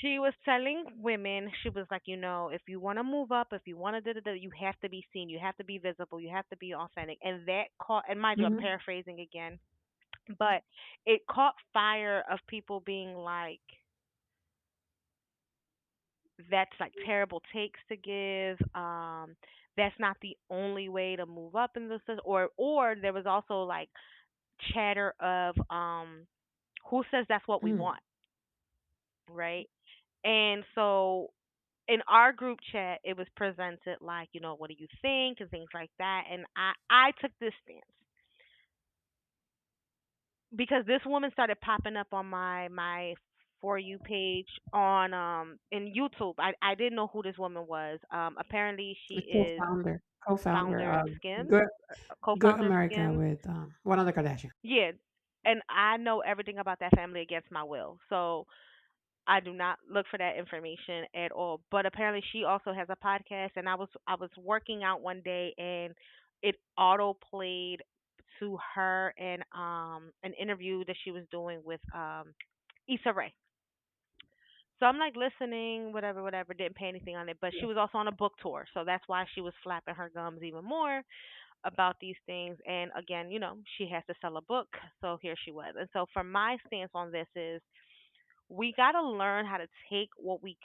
She was telling women, she was like, if you want to move up, if you want to, you have to be seen, you have to be visible, you have to be authentic. And that caught, and mind you, I'm Mhm. paraphrasing again, but it caught fire of people being like, that's like terrible takes to give. That's not the only way to move up in the system. Or there was also like chatter of, who says that's what we Mm. want, right? And so in our group chat, it was presented like, what do you think and things like that. And I took this stance because this woman started popping up on my for you page on in YouTube. I didn't know who this woman was. Apparently she The is co-founder founder of of Skims, Good Good co-founder of America Skims. with one other Kardashian. Yeah, and I know everything about that family against my will. So I do not look for that information at all. But apparently she also has a podcast, and I was working out one day and it auto played to her and an interview that she was doing with Issa Rae. So I'm like listening, whatever, whatever, didn't pay anything on it. But she was also on a book tour, so that's why she was flapping her gums even more about these things. And again, she has to sell a book, so here she was. And so for my stance on this is we got to learn how to take what we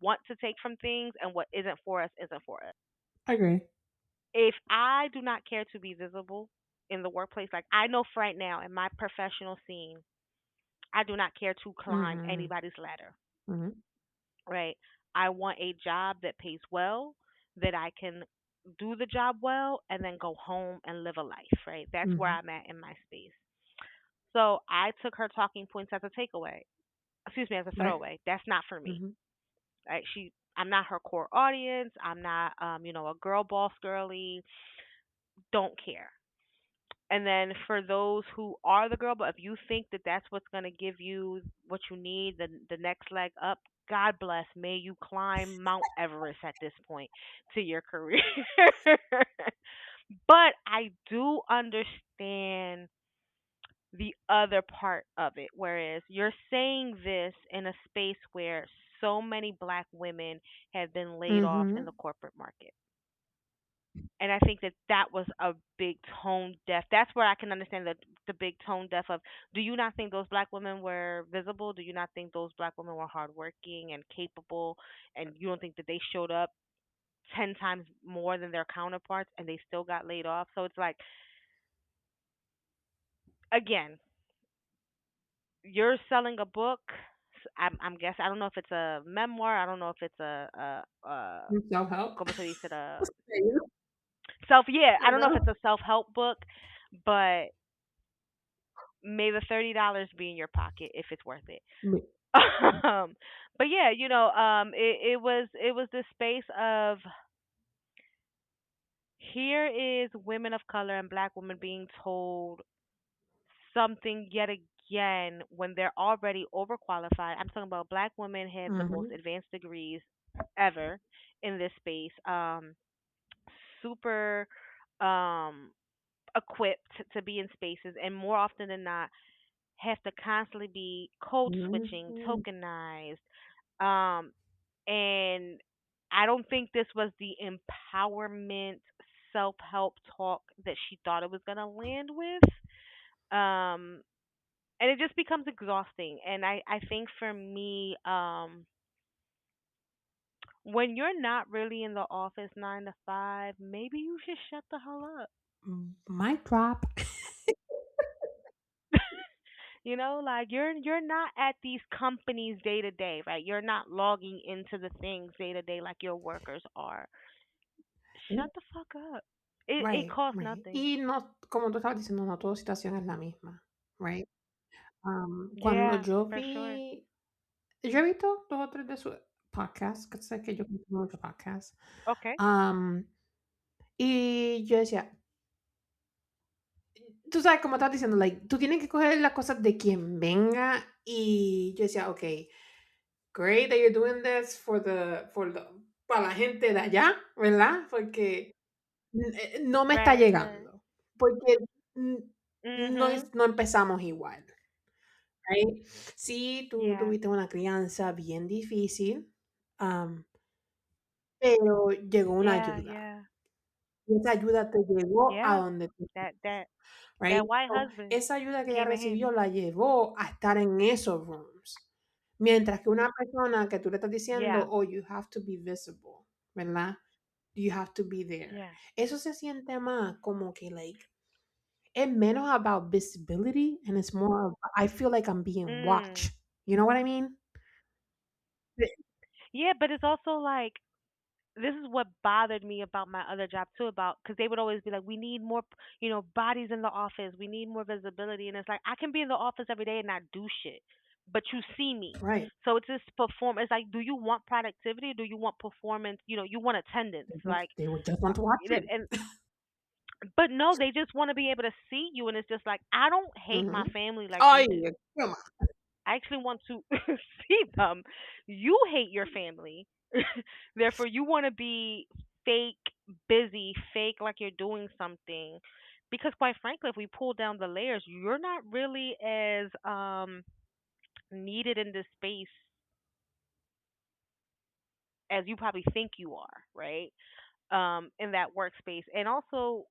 want to take from things, and what isn't for us isn't for us. I agree. If I do not care to be visible, in the workplace. Like I know for right now in my professional scene, I do not care to climb Mhm. anybody's ladder, Mhm. right? I want a job that pays well, that I can do the job well, and then go home and live a life, right? That's where Mhm. I'm at in my space. So I took her talking points as a takeaway, excuse me, as a Right. throwaway. That's not for me, Mhm. right? I'm not her core audience. I'm not, a girl boss girly. Don't care. And then for those who are the girl, but if you think that that's what's going to give you what you need, the next leg up, God bless. May you climb Mount Everest at this point to your career. But I do understand the other part of it, whereas you're saying this in a space where so many black women have been laid off in Mhm. the corporate market. And I think that that was a big tone deaf. That's where I can understand the big tone deaf of. Do you not think those black women were visible? Do you not think those black women were hardworking and capable? And you don't think that they showed up 10 times more than their counterparts and they still got laid off? So it's like again, you're selling a book. I'm guessing. I don't know if it's a memoir. I don't know if it's Self help. como se dice self. Yeah, I don't know if it's a self help book, but may the $30 be in your pocket if it's worth it. um, but yeah, it was this space of here is women of color and black women being told something yet again when they're already overqualified. I'm talking about black women have the most Mhm. advanced degrees ever in this space. Super um equipped to be in spaces and more often than not have to constantly be code switching, Mhm. tokenized. Um, and I don't think this was the empowerment, self help talk that she thought it was going to land with. Um, and it just becomes exhausting. And I think for me, when you're not really in the office 9 to 5, maybe you should shut the hell up. Mic drop. Like you're not at these companies day to day, right? You're not logging into the things day to day like your workers are. Shut the fuck up. It Right, costs right. nothing. Y no, como tú estabas diciendo, no toda situación es la misma, right? Cuando Yeah, for sure. yo he visto 2 o 3 de sus podcasts, que sé que yo consumo mucho podcasts, Okay. am, y yo decía, tú sabes, como estabas diciendo, like, tú tienes que coger las cosas de quien venga, y yo decía: "Okey, great that you're doing this para la gente de allá", ¿verdad? Porque no me está Right, right. llegando, porque, Mhm. no empezamos igual, right? Sí, tú Yeah. tuviste una crianza bien difícil, am, pero llegó una Yeah, ayuda, yeah. y esa ayuda te llevó a Yeah. donde tú That estás, that right? that white So, husband esa ayuda que ella came in recibió handy. la llevó a estar en esos rooms, mientras que una persona que tú le estás diciendo: Yeah. "Oh, you have to be visible", ¿verdad? You have to be there. Yeah. Eso se siente más como que, like, es menos about visibility and it's more of, I feel like I'm being Mm. watched. You know what I mean? Yeah, but it's also like this is what bothered me about my other job too about because they would always be like we need more bodies in the office, we need more visibility, and it's like I can be in the office every day and not do shit, but you see me. Right. So it's this perform it's like do you want productivity, do you want performance, you want attendance, like They would just want to watch and, you. and but no, they just want to be able to see you, and it's just like I don't hate my Mhm. family like you Ay, do. come on. I actually want to see them. You hate your family. Therefore, you want to be fake busy, fake like you're doing something. Because quite frankly, if we pull down the layers, you're not really as needed in this space as you probably think you are, right? In that workspace. And also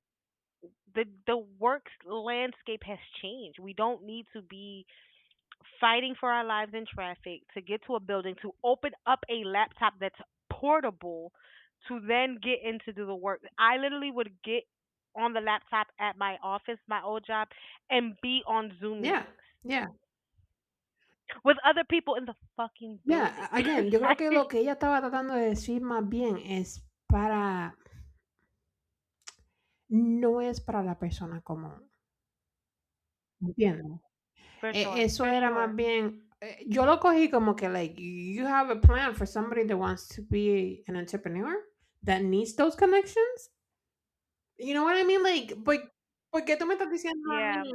the work landscape has changed. We don't need to be fighting for our lives in traffic to get to a building to open up a laptop that's portable to then get into do the work. I literally would get on the laptop at my office, my old job, and be on Zoom Yeah, meetings yeah, with other people in the fucking yeah. building. Again, yo creo Like, que lo que ella estaba tratando de decir más bien es para, no es para la persona común, ¿entiendes? for sure, Eso for era más sure. bien, yo lo cogí como que, like, you have a plan for somebody that wants to be an entrepreneur that needs those connections. You know what I mean? Like, ¿por qué tú me estás diciendo a Yeah. mí?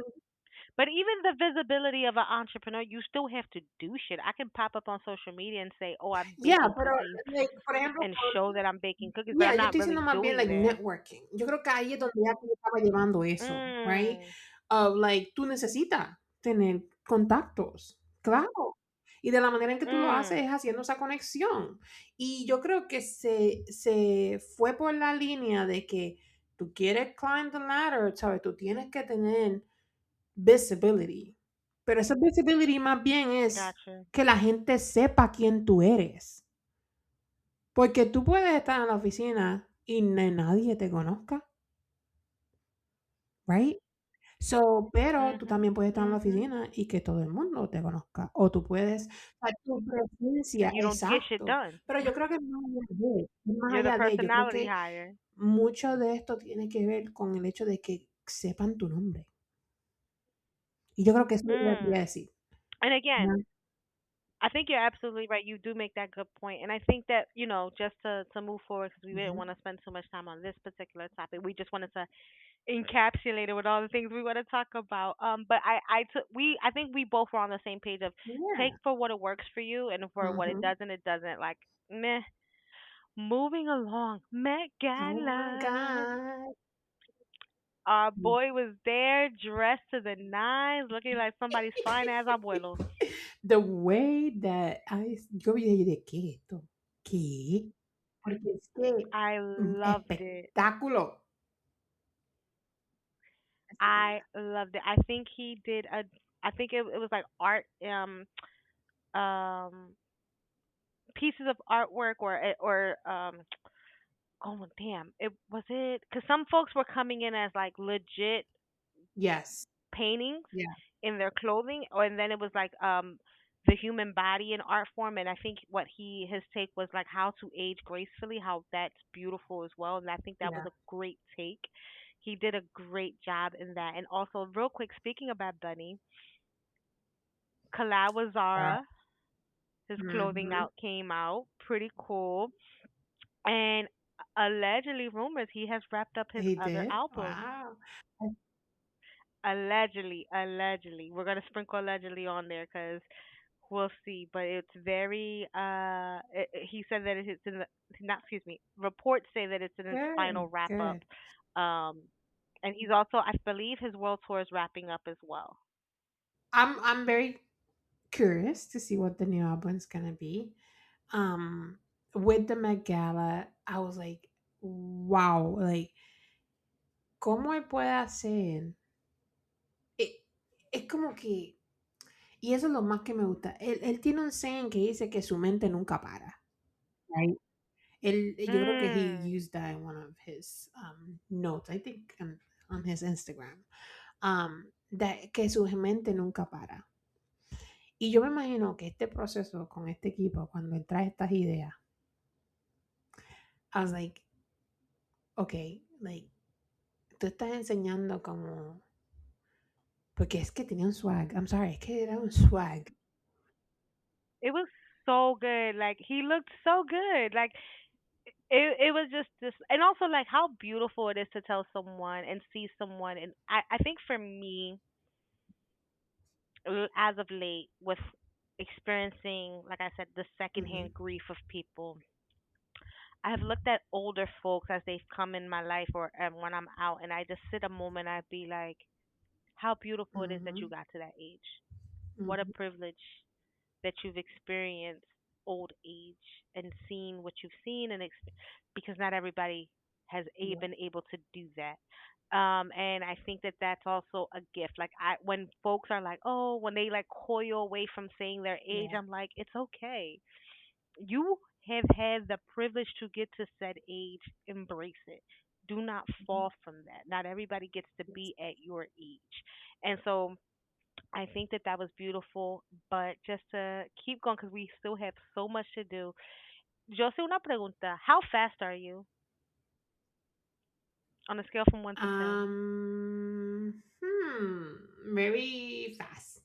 But even the visibility of an entrepreneur, you still have to do shit. I can pop up on social media and say, "Oh, I'm Yeah, baking pero, cookies," like, por ejemplo, and show that I'm baking cookies, but yeah, I'm yo not estoy really diciendo más bien doing like that. networking. Yo creo que ahí es donde ya tú estaba llevando eso, right? Mm, Of like, tú necesitas tener contactos, claro. Y de la manera en que tú lo haces mm. es haciendo esa conexión. Y yo creo que se fue por la línea de que tú quieres climb the ladder, ¿sabes? Tú tienes que tener visibility. Pero esa visibility más bien es Gotcha. que la gente sepa quién tú eres. Porque tú puedes estar en la oficina y nadie te conozca, right? So, pero tú Mhm. también puedes estar en la Mhm. oficina y que todo el mundo te conozca. O tú puedes, o sea, tu presencia, And you don't get shit exacto. done. Pero yo creo que es más allá de, es más You're the allá de, yo creo personality que hire. mucho de esto tiene que ver con el hecho de que sepan tu nombre. Y yo creo que eso es lo que quería Mm. decir. And again, ¿No? I think you're absolutely right. You do make that good point, and I think that just to move forward, because we didn't Ujú. want to spend so much time on this particular topic. We just wanted to encapsulate it with all the things we want to talk about. But I think we both were on the same page of take Yeah. for what it works for you, and for what Ujú. it doesn't. Like meh. Moving along, Met Oh my Gala. God. Our boy was there, dressed to the nines, looking like somebody's fine ass abuelo. The way that yo vi de ¿qué es esto? ¿Qué? Porque es que I loved it. espectáculo. I loved it. I think he did a. I think it was like art, um, pieces of artwork or. Oh damn! It was it because some folks were coming in as like legit Yes. paintings Yeah, in their clothing, or and then it was like the human body in art form. And I think what he his take was like how to age gracefully, how that's beautiful as well. And I think that was yeah, a great take. He did a great job in that. And also, real quick, speaking about Bunny, wow. Kalawazara, his clothing Mhm. out came out pretty cool. And allegedly, rumors he has wrapped up his He other did? album. Wow. Allegedly, we're gonna sprinkle allegedly on there because we'll see. But it's very he said that it's in the not excuse me. Reports say that it's in his final Good, wrap up. good. Um, and he's also I believe his world tour is wrapping up as well. I'm very curious to see what the new album's gonna be. Um, with the Met Gala, I was like, wow, like, ¿cómo él puede hacer? Eh, Es como que, y eso es lo más que me gusta. Él tiene un saying que dice que su mente nunca para. Right? Yo creo que he Mm. used that in one of his notes, I think on his Instagram, que su mente nunca para. Y yo me imagino que este proceso con este equipo, cuando él trae estas ideas, I was like, okay, like, tú estás enseñando como, porque es que tenía un swag, I'm sorry, es que era un swag. It was so good. Like he looked so good. Like it was just this and also like how beautiful it is to tell someone and see someone and I think for me as of late with experiencing like I said the secondhand Mhm, grief of people I have looked at older folks as they've come in my life or when I'm out and I just sit a moment I'd be like how beautiful it is that you mhm, got to that age. What a mhm, privilege that you've experienced old age and seen what you've seen and because not everybody has yeah, been able to do that. And I think that that's also a gift. Like I, when folks are like, oh, when they like coil away from saying their age, yeah, I'm like, it's okay. You have had the privilege to get to said age. Embrace it. do not fall from that. Not everybody gets to be at your age. And so I think that that was beautiful, but just to keep going because we still have so much to do. Yo sé una pregunta. How fast are you on a scale from 1 to 10? Very fast.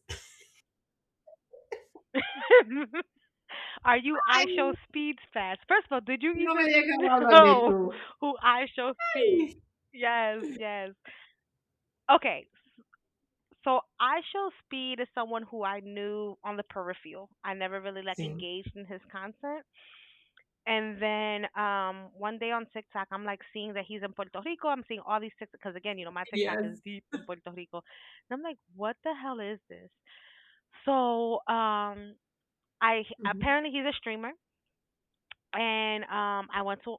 Are you I Ay, show speeds fast? First of all, did you no me dejas even hablar de know tú. who I show speed? Ay. Yes, yes. Okay, so I show speed is someone who I knew on the peripheral. I never really like Sí. engaged in his content. And then one day on TikTok, I'm like seeing that he's in Puerto Rico. I'm seeing all these TikTok because again, my TikTok is Yes. deep in Puerto Rico. And I'm like, what the hell is this? So I Mhm. apparently he's a streamer, and I went to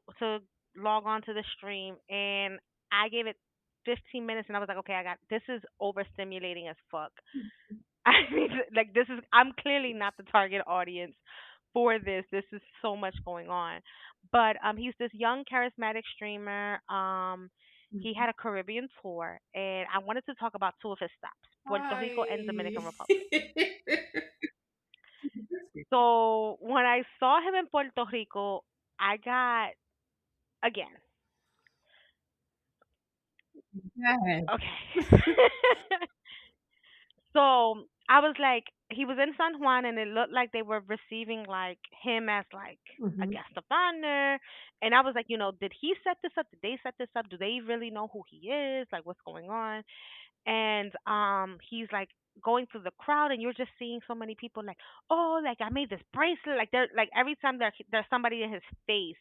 log on to the stream, and I gave it 15 minutes, and I was like, okay, I got this is overstimulating as fuck. I mean, like this is I'm clearly not the target audience for this. This is so much going on. But he's this young charismatic streamer. He Mhm. had a Caribbean tour, and I wanted to talk about two of his stops, Puerto Rico and Ay. Dominican Republic. So when I saw him in Puerto Rico, I got again. Yes. Okay. So I was like, he was in San Juan, and it looked like they were receiving like him as like a Mhm. guest of honor. And I was like, did he set this up? Did they set this up? Do they really know who he is? Like, what's going on? And he's like going through the crowd, and you're just seeing so many people like, oh, like I made this bracelet. Like they're like every time there's somebody in his face,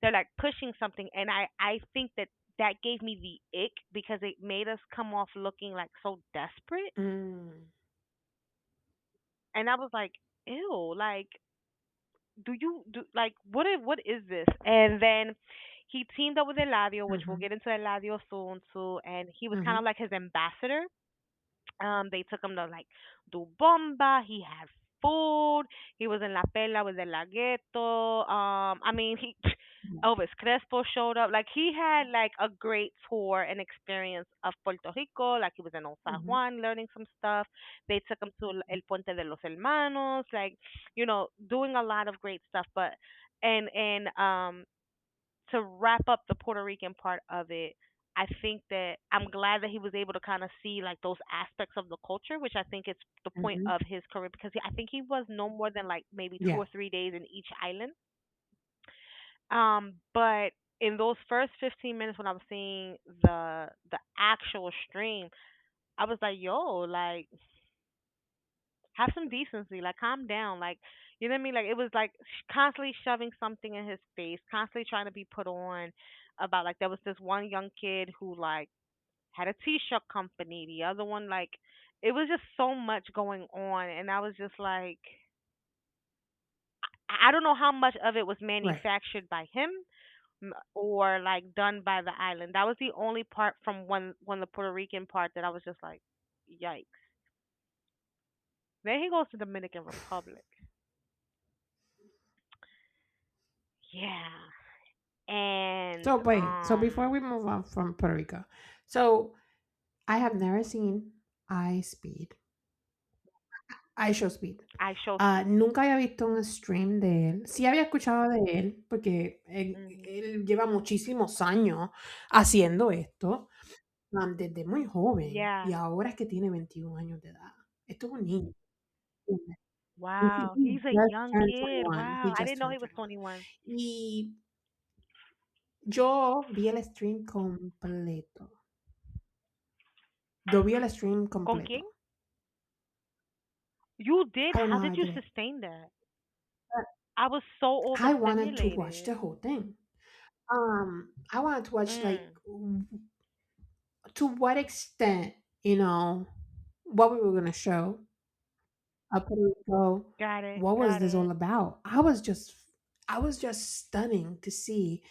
they're like pushing something, and I think that that gave me the ick because it made us come off looking like so desperate. Mm. And I was like, ew, like, do you do like what is this? And then he teamed up with Eladio, which we'll Mhm. get into Eladio soon too, and he was kind Mhm. of like his ambassador. They took him to like do bomba. He had food. He was in La Pela with the Lagueto. I mean, he Yeah. Elvis Crespo showed up. Like he had like a great tour and experience of Puerto Rico. Like he was in Old San Mhm. Juan learning some stuff. They took him to El Puente de los Hermanos. Like doing a lot of great stuff. But and to wrap up the Puerto Rican part of it, I think that I'm glad that he was able to kind of see like those aspects of the culture, which I think is the point Mhm. of his career because I think he was no more than like maybe two Yeah. or 3 days in each island. But in those first 15 minutes when I was seeing the actual stream, I was like, yo, like have some decency, like calm down, like you know what I mean? Like it was like constantly shoving something in his face, constantly trying to be put on about like there was this one young kid who like had a t-shirt company, the other one like it was just so much going on, and I was just like I don't know how much of it was Right. manufactured by him or like done by the island. That was the only part from when the Puerto Rican part that I was just like yikes. Then he goes to Dominican Republic. Yeah. And So wait. So before we move on from Puerto Rico, so I have never seen iSpeed. iShowSpeed. I show speed. Nunca había visto un stream de él. Sí había escuchado de él, porque Mhm. él lleva muchísimos años haciendo esto, desde muy joven, Yeah. y ahora es que tiene 21 años de edad. Esto es un niño. Wow. He He's a just young turned kid. 21. He Wow. I just didn't know turned he was 21. 21. Y yo vi el stream completo. Yo vi el stream ¿Con quién? completo. You did? I don't know How how I did you did it. sustain that? But I was so I wanted to watch overstimulated. the whole thing. I wanted to watch like Mm. to what extent, you know, what we were gonna show up Puerto Rico, Got it. what was Got this all it. about? I was just stunning to see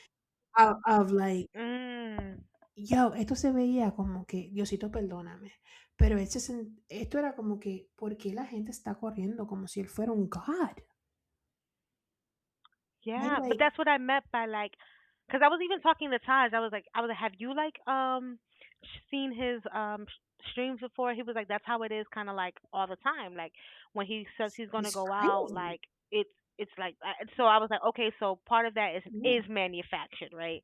of like, Mm. yo, esto se veía como que, Diosito perdóname, pero esto era como que, ¿por qué la gente está corriendo como si él fuera un god? Right? Yeah, but Like, that's what I meant by like because I was even talking to Taj. I was like, have you like seen his streams before? He was like, that's how it is, kind of like all the time. Like when he says he's gonna It's go out, crazy. like it's like so. I was like, okay, so part of that Yeah. is manufactured, right?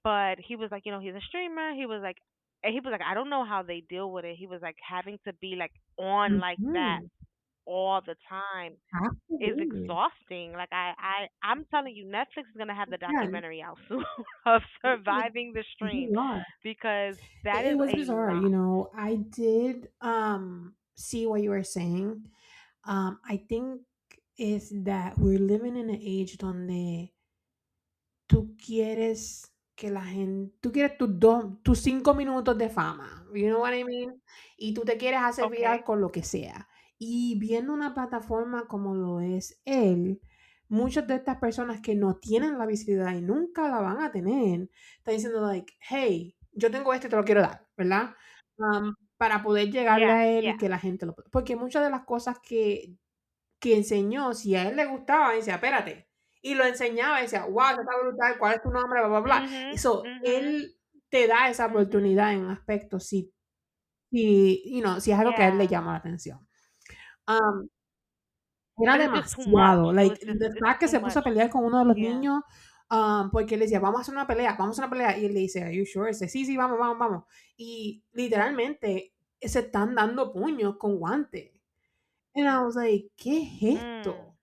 But he was like, he's a streamer. He was like, and he was like, I don't know how they deal with it. He was like having to be like on like that Hmm. all the time is Absolutely. exhausting. Like I'm telling you, Netflix is gonna have the Yeah, documentary out soon of like surviving the stream you are. because that It is was a bizarre, lot. I did see what you were saying. I think is that we're living in an age donde tú quieres que la gente, tú quieres tus 5 minutos de fama, you know what I mean? Y tú te quieres hacer viral Okay. con lo que sea. Y viendo una plataforma como lo es él, muchas de estas personas que no tienen la visibilidad y nunca la van a tener, están diciendo like, hey, yo tengo esto y te lo quiero dar, ¿verdad? Para poder llegarle Yeah, a él y yeah. que la gente lo... Porque muchas de las cosas que enseñó, si a él le gustaba, decía, espérate, y lo enseñaba y decía, wow, eso está brutal, ¿cuál es tu nombre? Bla, bla, bla. Mhm. Eso, Mhm. él te da esa Mhm. oportunidad en un aspecto si es algo que a él le Yeah. llama la atención. Um, Era But it's just too much. demasiado, It like, was just the it's fact que too se puso much. a pelear con uno de los Yeah. niños, porque él decía, vamos a hacer una pelea, vamos a hacer una pelea, y él le dice, are you sure? Dice, sí, sí, vamos, vamos, vamos. Y literalmente se están dando puños con guantes. And I was like, ¿qué es Mm. esto?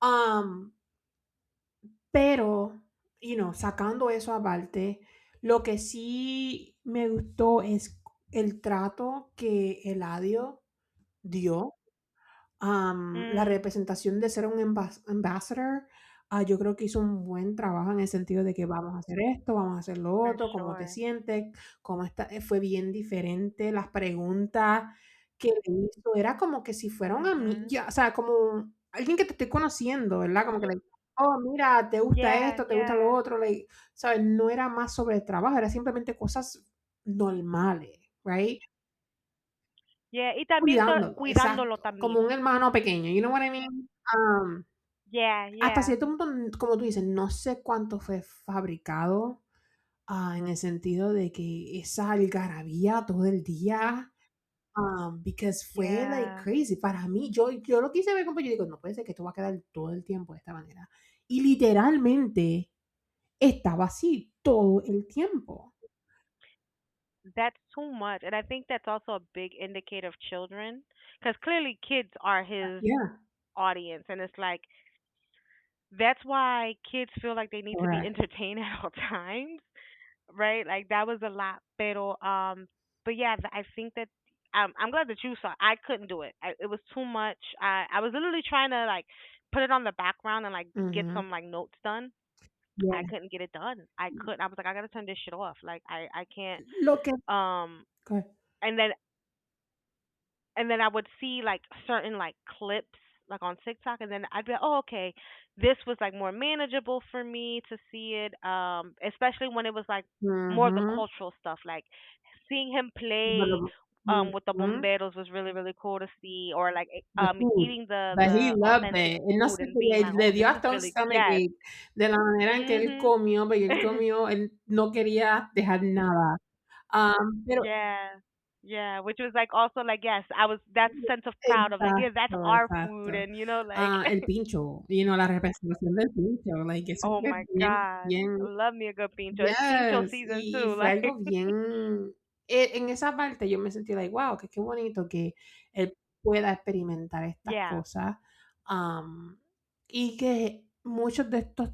Um, Pero, sacando eso aparte, lo que sí me gustó es el trato que Eladio dio, la Mm. representación de ser un ambassador. Yo creo que hizo un buen trabajo en el sentido de que vamos a hacer esto, vamos a hacer lo For otro, cómo te sure. sientes, cómo está, fue bien diferente, las preguntas que le hizo, era como que si fuera un amigo, Mhm. o sea, como alguien que te estoy conociendo, ¿verdad? Como que, like, oh, mira, te gusta Yeah, esto, te gusta lo yeah. otro, like, ¿sabes? No era más sobre el trabajo, era simplemente cosas normales, right? Yeah, y también Cuidándolo, cuidándolo exacto, como también. un hermano pequeño, you know what I mean? Yeah, Hasta yeah. cierto punto, como tú dices, no sé cuánto fue fabricado, en el sentido de que esa algarabía todo el día, because fue like Yeah. crazy. Para mí, yo lo quise ver como yo digo, no puede ser que esto va a quedar todo el tiempo de esta manera. Y literalmente estaba así todo el tiempo. That's too much. And I think that's also a big indicator of children cuz clearly kids are his Yeah, audience and it's like that's why kids feel like they need to be correct. entertained at all times, right? Like that was a lot. Pero but yeah, I think that I'm glad that you saw. I couldn't do it. It was too much. I was literally trying to like put it on the background and like get Mhm. some like notes done. I Yeah. couldn't get it done. I couldn't. I was like, I gotta turn this shit off. Like, I can't. Lo que Um, go ahead. and then I would see like certain like clips like on TikTok, and then I'd be like, oh, okay, this was like more manageable for me to see it. Especially when it was like more of the Mhm. cultural stuff, like seeing him play But with the mhm. bomberos was really really cool to see, or like The food, eating the but he the loved authentic it. No food sé, and being like, le oh, dio this is hasta un really yes. stomachache de la manera en que él Mhm. comió, porque él comió, él no quería dejar nada. Pero Yeah. Yeah, which was like also like yes, I was that sense of proud of like yeah, that's exacto, our food exacto. and like El pincho, la representación del pincho, like, eso oh fue my bien, god, bien, love me a good pincho. It's pincho yes, season y too, fue like algo bien, en esa parte yo me sentí like, wow, que qué bonito que él pueda experimentar estas yeah. cosas, y que muchos de estos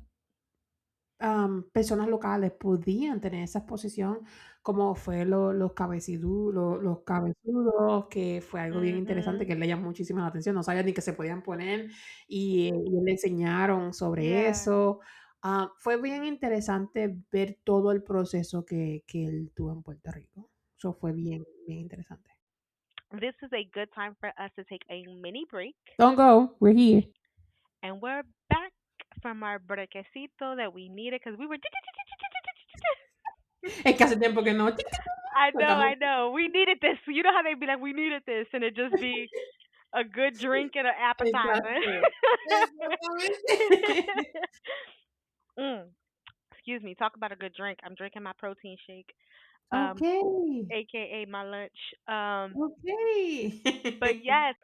personas locales podían tener esa exposición, como fue los cabezudos, que fue algo bien interesante, Mhm. que le llamó muchísimo la atención, no sabía ni que se podían poner, y le enseñaron sobre Yeah. eso. Fue bien interesante ver todo el proceso que él tuvo en Puerto Rico. Eso fue bien, bien interesante. This is a good time for us to take a mini break Don't go, we're here. and we're back from our brequecito that we needed because we were Es que hace tiempo que no. I Estamos know. We needed this. You know how they'd be like, we needed this, and it just be a good drink and an appetizer. exacto. Exactamente. mm. excuse me, talk about a good drink. I'm drinking my protein shake, um, Okay. aka my lunch. Okay. But yes,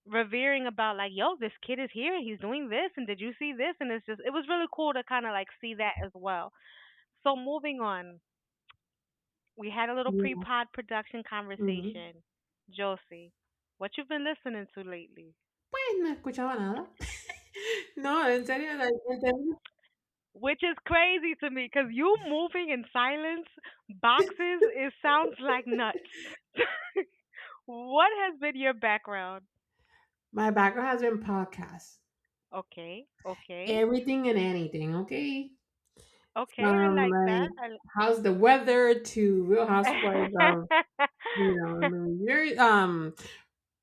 revering about like, yo, this kid is here, he's doing this, and did you see this? And it's just, it was really cool to kind of like see that as well. So moving on, we had a little Yeah. pre-pod production Ujú. conversation. Josie, what you've been listening to lately? Pues no escuchaba nada. No, en serio, like, en términos- Which is crazy to me because you moving in silence, boxes, it sounds like nuts. What has been your background? my background has been podcasts. Okay, okay, Everything and anything, okay? okay. I From like that. like how's the weather to Real Housewives of New York,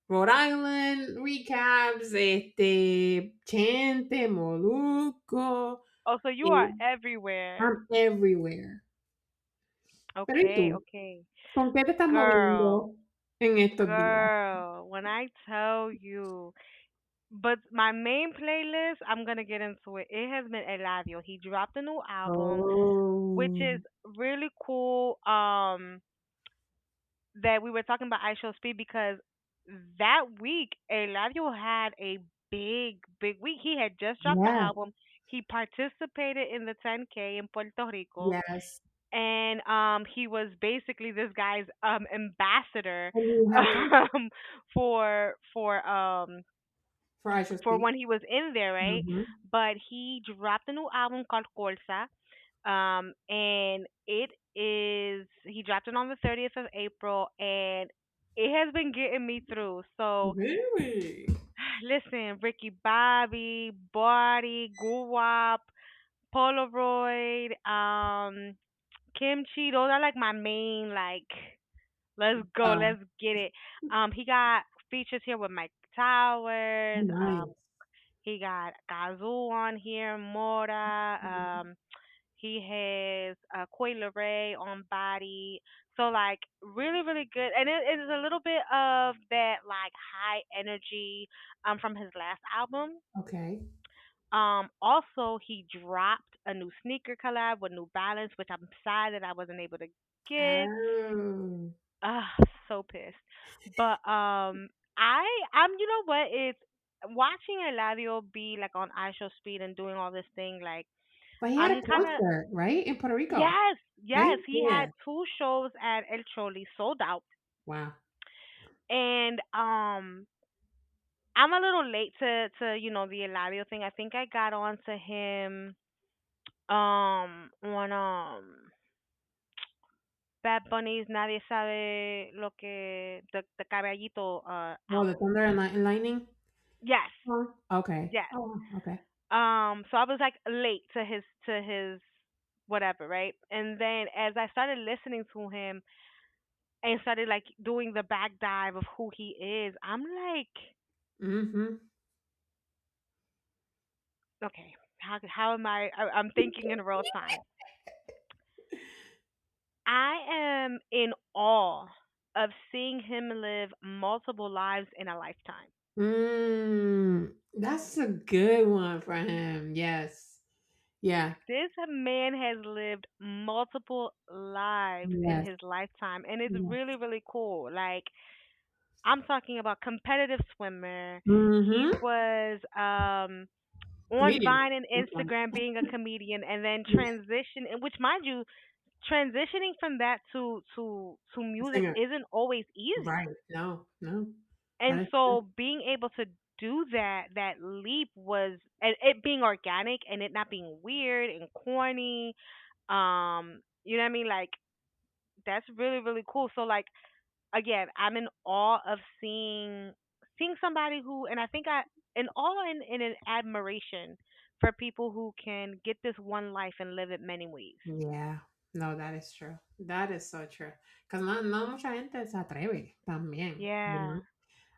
Rhode Island recaps, Chente, Molucco. Oh, so you are eh, everywhere. I'm everywhere. Pero ¿y Okay, tú? okay. ¿Con qué te estás Girl, moviendo en estos días? girl, when I tell you, but my main playlist, I'm gonna get into it. It has been Eladio. He dropped a new album, which Oh, is really cool. That we were talking about IShowSpeed because that week Eladio had a big week. He had just dropped the yeah, album. He participated in the 10K in Puerto Rico, yes. and he was basically this guy's ambassador And you had come um for for um for I Shall for Speak. when he was in there, right? Mm-hmm. But he dropped a new album called Colsa, and it is he dropped it on the 30th of April, and it has been getting me through. So Really? listen, Ricky Bobby, Body, Guwap, Polaroid, Kimchi, those are like my main like let's go, Oh, let's get it. He got features here with Mike Towers, nice. he got Gazoo on here, Mora, he has Coil Ray on Body. So like really good, and it is a little bit of that like high energy from his last album. Okay. Also he dropped a new sneaker collab with New Balance, which I'm sad that I wasn't able to get. Oh. Ah, so pissed. But I'm you know what, it's watching Eladio be like on IShowSpeed and doing all this thing like But he had a I'm kind of concert, right? In Puerto Rico, yes, right? yes. He Yeah. had two shows at El Choli sold out, Wow. and I'm a little late to the Eladio thing. I think I got on to him on Bad Bunny's Nadie sabe lo que the caballito Oh, the album. Thunder and Lightning Yes, song? Okay. yes. Oh, wow. Okay. So I was like late to his whatever, right? And then as I started listening to him and started like doing the back dive of who he is, I'm like, Mm-hmm. okay, how am I'm thinking in real time. I am in awe of seeing him live multiple lives in a lifetime. That's a good one for him. Yes. Yeah. This man has lived multiple lives in Yes. his lifetime, and it's Yes. really cool. Like I'm talking about competitive swimmer. He Mm-hmm. was on Comedian. Vine and This one. Instagram being a comedian, and then Yeah. transition, and which mind you, transitioning from that to music Singer. isn't always Right. easy. No, no. That And is true. so being able to do that leap was, and it being organic and it not being weird and corny, you know what I mean? Like that's really cool. So like again, I'm in awe of seeing somebody who, and I think I in awe and in an admiration for people who can get this one life and live it many ways. Yeah. No, that is true. That is so true. Because no mucha gente se atreve también, Yeah.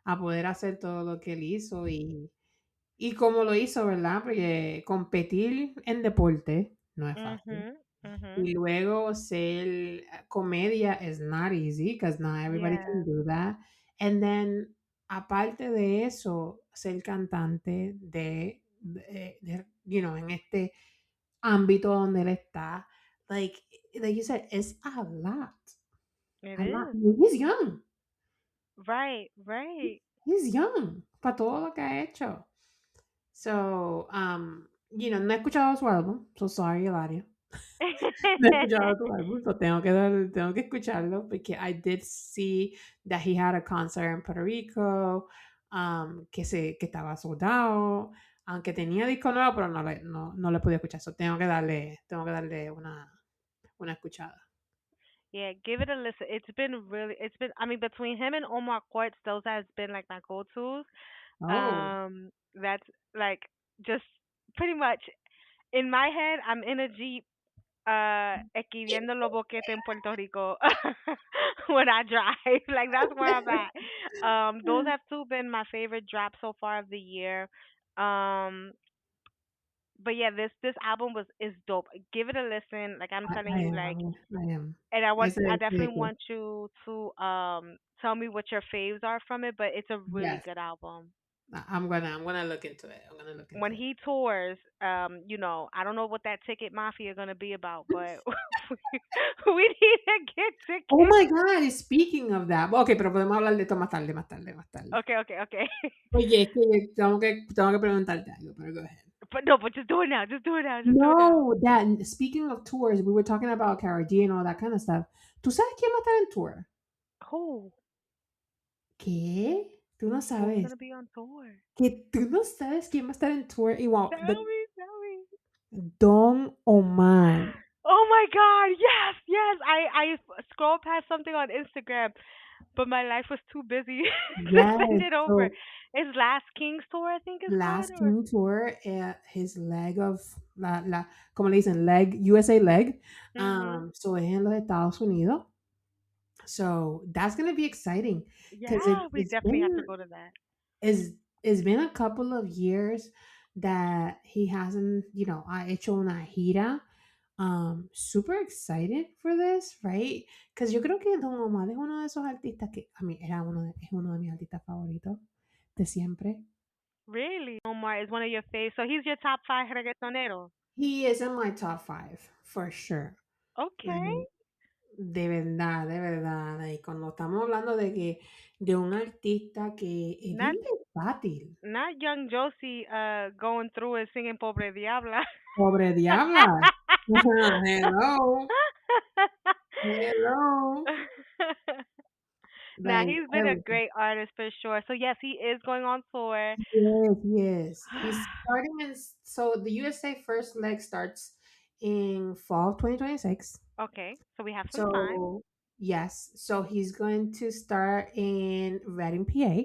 a poder hacer todo lo que él hizo y cómo lo hizo, ¿verdad? Porque competir en deporte no es fácil. Mhm. Mhm. Y luego ser comedia is not easy because not everybody can Yeah. do that. And then, aparte de eso, ser cantante en este ámbito donde él está. Like, like you said, it's a lot. It A lot. is. He's young. Right, right. He's young para todo lo que ha hecho. So, no he escuchado su álbum. So sorry, Eladio. No he escuchado su álbum, so tengo que escucharlo porque I did see that he had a concert in Puerto Rico, que estaba soldado, aunque tenía disco nuevo, pero no le pude escuchar. So tengo que darle una escuchada. Yeah, give it a listen. It's been, I mean, between him and Omar Quartz, those has been like my go-tos. Oh, That's like just pretty much in my head, I'm in a Jeep, escribiendo los boquetes en Puerto Rico when I drive. Like that's where I'm at. Those have two been my favorite drops so far of the year. Um, but yeah, this album was is dope. Give it a listen. Like I'm telling I you, am, like, I am. and Ese I es really definitely cool. want you to tell me what your faves are from it. But it's a really Yes, good album. I'm gonna look into it. I'm gonna look When into it. he tours, I don't know what that ticket mafia gonna be about, but we need to get Oh tickets. my God, speaking of that. Ok, pero podemos hablar de esto más tarde, más tarde, más tarde. Okay, okay, okay. Oye, es que tengo que preguntarte algo, pero go ahead. But no, but just do it now. Just do it now. Just do it now. No, that speaking of tours, we were talking about Karol G and all that kind of stuff. ¿Tú sabes quién va a estar en tour? Who? ¿Qué? Tú no Who's sabes. gonna be on tour? ¿Que tú no sabes quién va a estar en tour? Igual, Tell me, tell me. Don Omar. Oh my God! Yes, yes. I scrolled past something on Instagram, but my life was too busy to send Yes, it over. so His Last King's tour, I think it's called, last or King tour, his leg of como le dicen, leg, USA leg. mhm. So es en los Estados Unidos. So that's gonna be exciting because Yeah, we definitely have to go to that. it's, it's been a couple of years that he hasn't, ha hecho una gira. Super excited for this, right? Because yo creo que Don Omar es uno de esos artistas que a mí es uno de mis artistas favoritos de siempre. Really? Omar is one of your faves. So he's your top five reggaetonero. He is in my top five, for sure. Okay. Like, de verdad. Like, cuando estamos hablando de un artista que es Not bien versátil. not young Josie going through it singing Pobre Diabla. Pobre diabla. Hello. Hello. Now Like, he's been a everything. great artist for sure. So yes, he is going on tour. Yes, yes. He's starting so the USA first leg starts in fall of 2026. Okay, so we have some time. So, yes. So he's going to start in Reading, PA.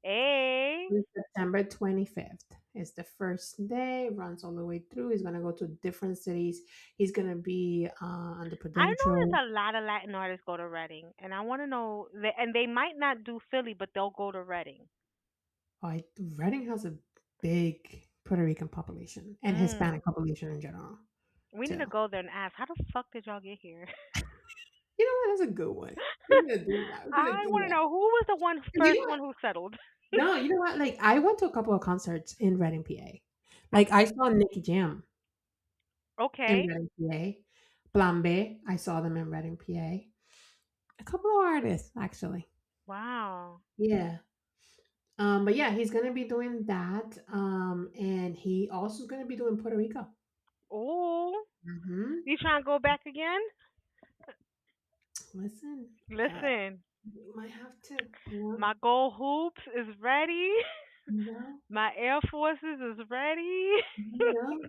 Hey, On September 25th. It's the first day, runs all the way through. He's going to go to different cities. He's going to be on the I Prudential. notice a lot of Latin artists go to Reading, and I want to know, and they might not do Philly, but they'll go to Reading. Reading has a big Puerto Rican population and Hispanic Mm. population in general, We need too. to go there and ask, how the fuck did y'all get here? You know what? That's a good one. We're going to do that. We're going to I do want to that. know who was the one 'Cause you first know what? one who settled. No, you know what? Like, I went to a couple of concerts in Reading, PA. Like, I saw Nicky Jam in Okay. Reading, PA. Plan B, I saw them in Reading, PA. A couple of artists, actually. Wow. Yeah. But yeah, he's gonna be doing that. And he also is gonna be doing Puerto Rico. Oh, Hmm. you trying to go back again? Listen, Listen, we might have to, my gold hoops is ready. you know, My Air Forces is ready. you know.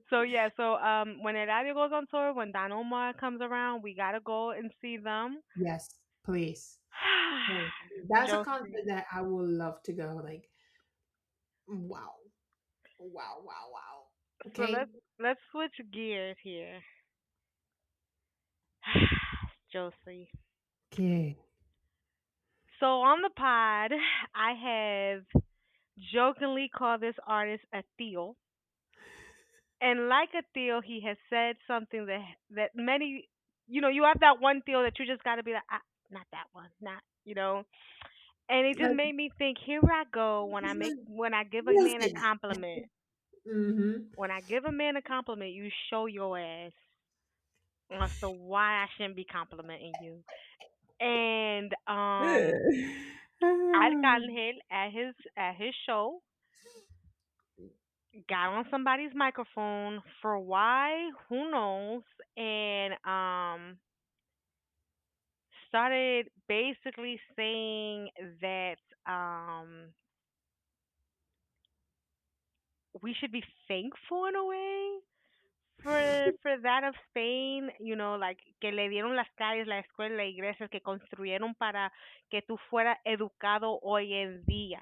So yeah, so when Eladio goes on tour, when Don Omar comes around, we gotta go and see them. Yes, please. Please. That's a concert Josie. that I would love to go. Like, wow, wow, wow, wow. So Okay, let's switch gears here. Josie. okay. So on the pod, I have jokingly called this artist a Theo. And like a Theo, he has said something that many, you have that one Theo that you just got to be like, ah, not that one, not, And it just Like, made me think, here I go when I give a man a listen, compliment. Mhm. When I give a man a compliment, you show your ass as to why I shouldn't be complimenting you. And Arcangel at his show got on somebody's microphone for why, who knows, and started basically saying that we should be thankful in a way for that of Spain, you know, like que le dieron las calles, la escuela, la iglesia, que construyeron para que tú fueras educado hoy en día,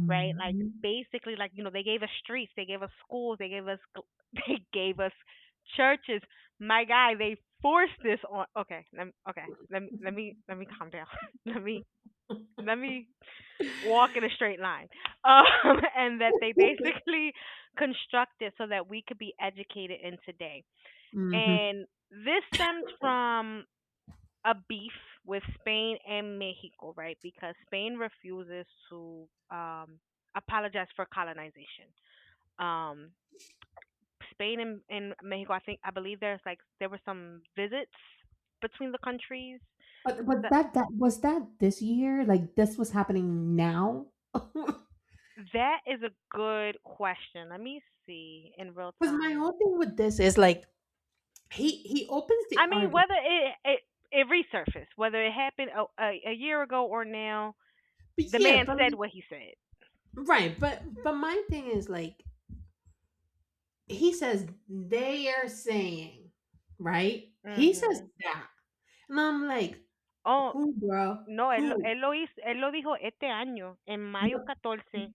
right? Like Mhm. basically, like you know, they gave us streets, they gave us schools, they gave us they gave us churches. My guy, they forced this on. Okay, let me calm down. let me walk in a straight line. And that they basically constructed so that we could be educated in today. Mhm. And this stems from a beef with Spain and Mexico, right? Because Spain refuses to apologize for colonization. Um, Spain and Mexico, I believe there were some visits between the countries. But was That that this year? Like this was happening now? that is a good question. Let me see in real Because my time. whole thing with this is like he opens the I mean, argument. whether it resurfaced, whether it happened a year ago or now, But the yeah, man but said like, what he said. right, but my thing is like he says they are saying, right? He says Mhm. that. And I'm like, Oh, who, bro? no, Who? él lo dijo este año, en mayo No, 14,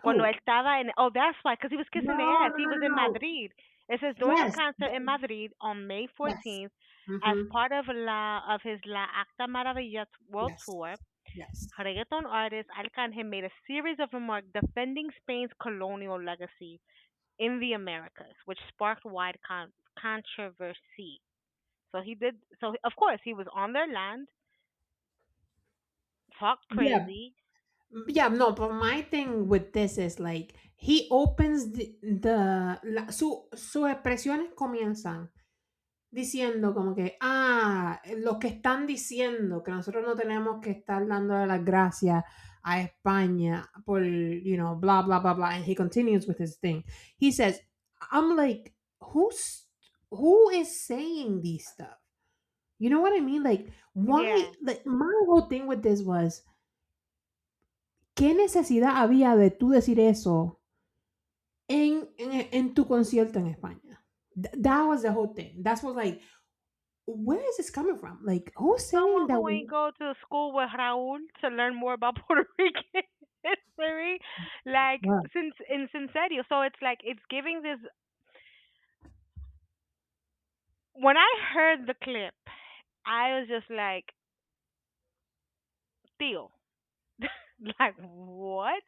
cuando él who? estaba en, oh, that's why, because he was kissing the No, ass. no, He no, was no, in no. Madrid. It says during a Yes. concert in Madrid on May Yes. 14th, as Mm-hmm. part of his La Acta Maravilla World Yes. Tour, Yes. reggaeton artist Alcángel made a series of remarks defending Spain's colonial legacy in the Americas, which sparked wide controversy. So he did. So of course he was on their land, talked Yeah. crazy. Yeah, no, but my thing with this is like he opens sus expresiones comienzan diciendo como que, los que están diciendo que nosotros no tenemos que estar dándole las gracias a España por, blah, blah, blah, blah. And he continues with his thing. He says, I'm like, who is saying these stuff? You know what I mean? Like, why? Yeah. Like, my whole thing with this was, ¿qué necesidad había de tú decir eso en tu concierto en España? That was the whole thing. That's what like, where is this coming from? Like, who's saying Someone that? who ain't go to school with Raúl to learn more about Puerto Rican history, like Wow. since in Sincerio. So it's like it's giving this. When I heard the clip, I was just like, "Tío," like what?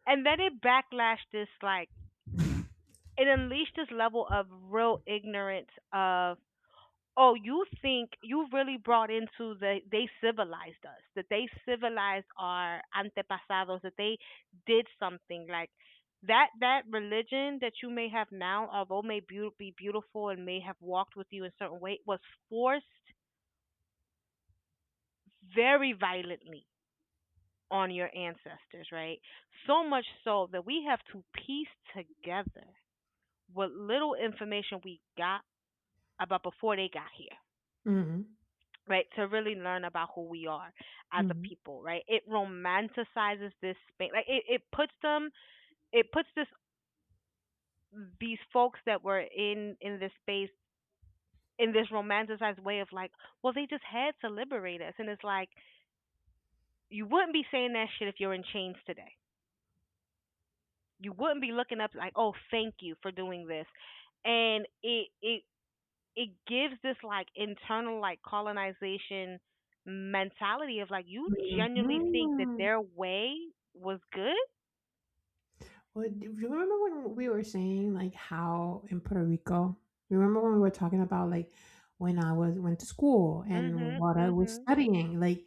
And then it backlashed this like it unleashed this level of real ignorance of, oh, you think you really brought into they civilized us, that they civilized our antepasados, that they did something like that religion that you may have now, although be beautiful and may have walked with you in a certain way, was forced very violently on your ancestors, right? So much so that we have to piece together what little information we got about before they got here, Mhm. right? To really learn about who we are as a Mhm. people, right? It romanticizes this space, like it puts these folks that were in this space in this romanticized way of like, well, they just had to liberate us, and it's like you wouldn't be saying that shit if you're in chains today. You wouldn't be looking up like, oh, thank you for doing this, and it gives this like internal like colonization mentality of like you genuinely think that Mhm. their way was good. Well, do you remember when we were saying like how in Puerto Rico? Remember when we were talking about like when I went to school and Mhm. what I was Mhm. studying? Like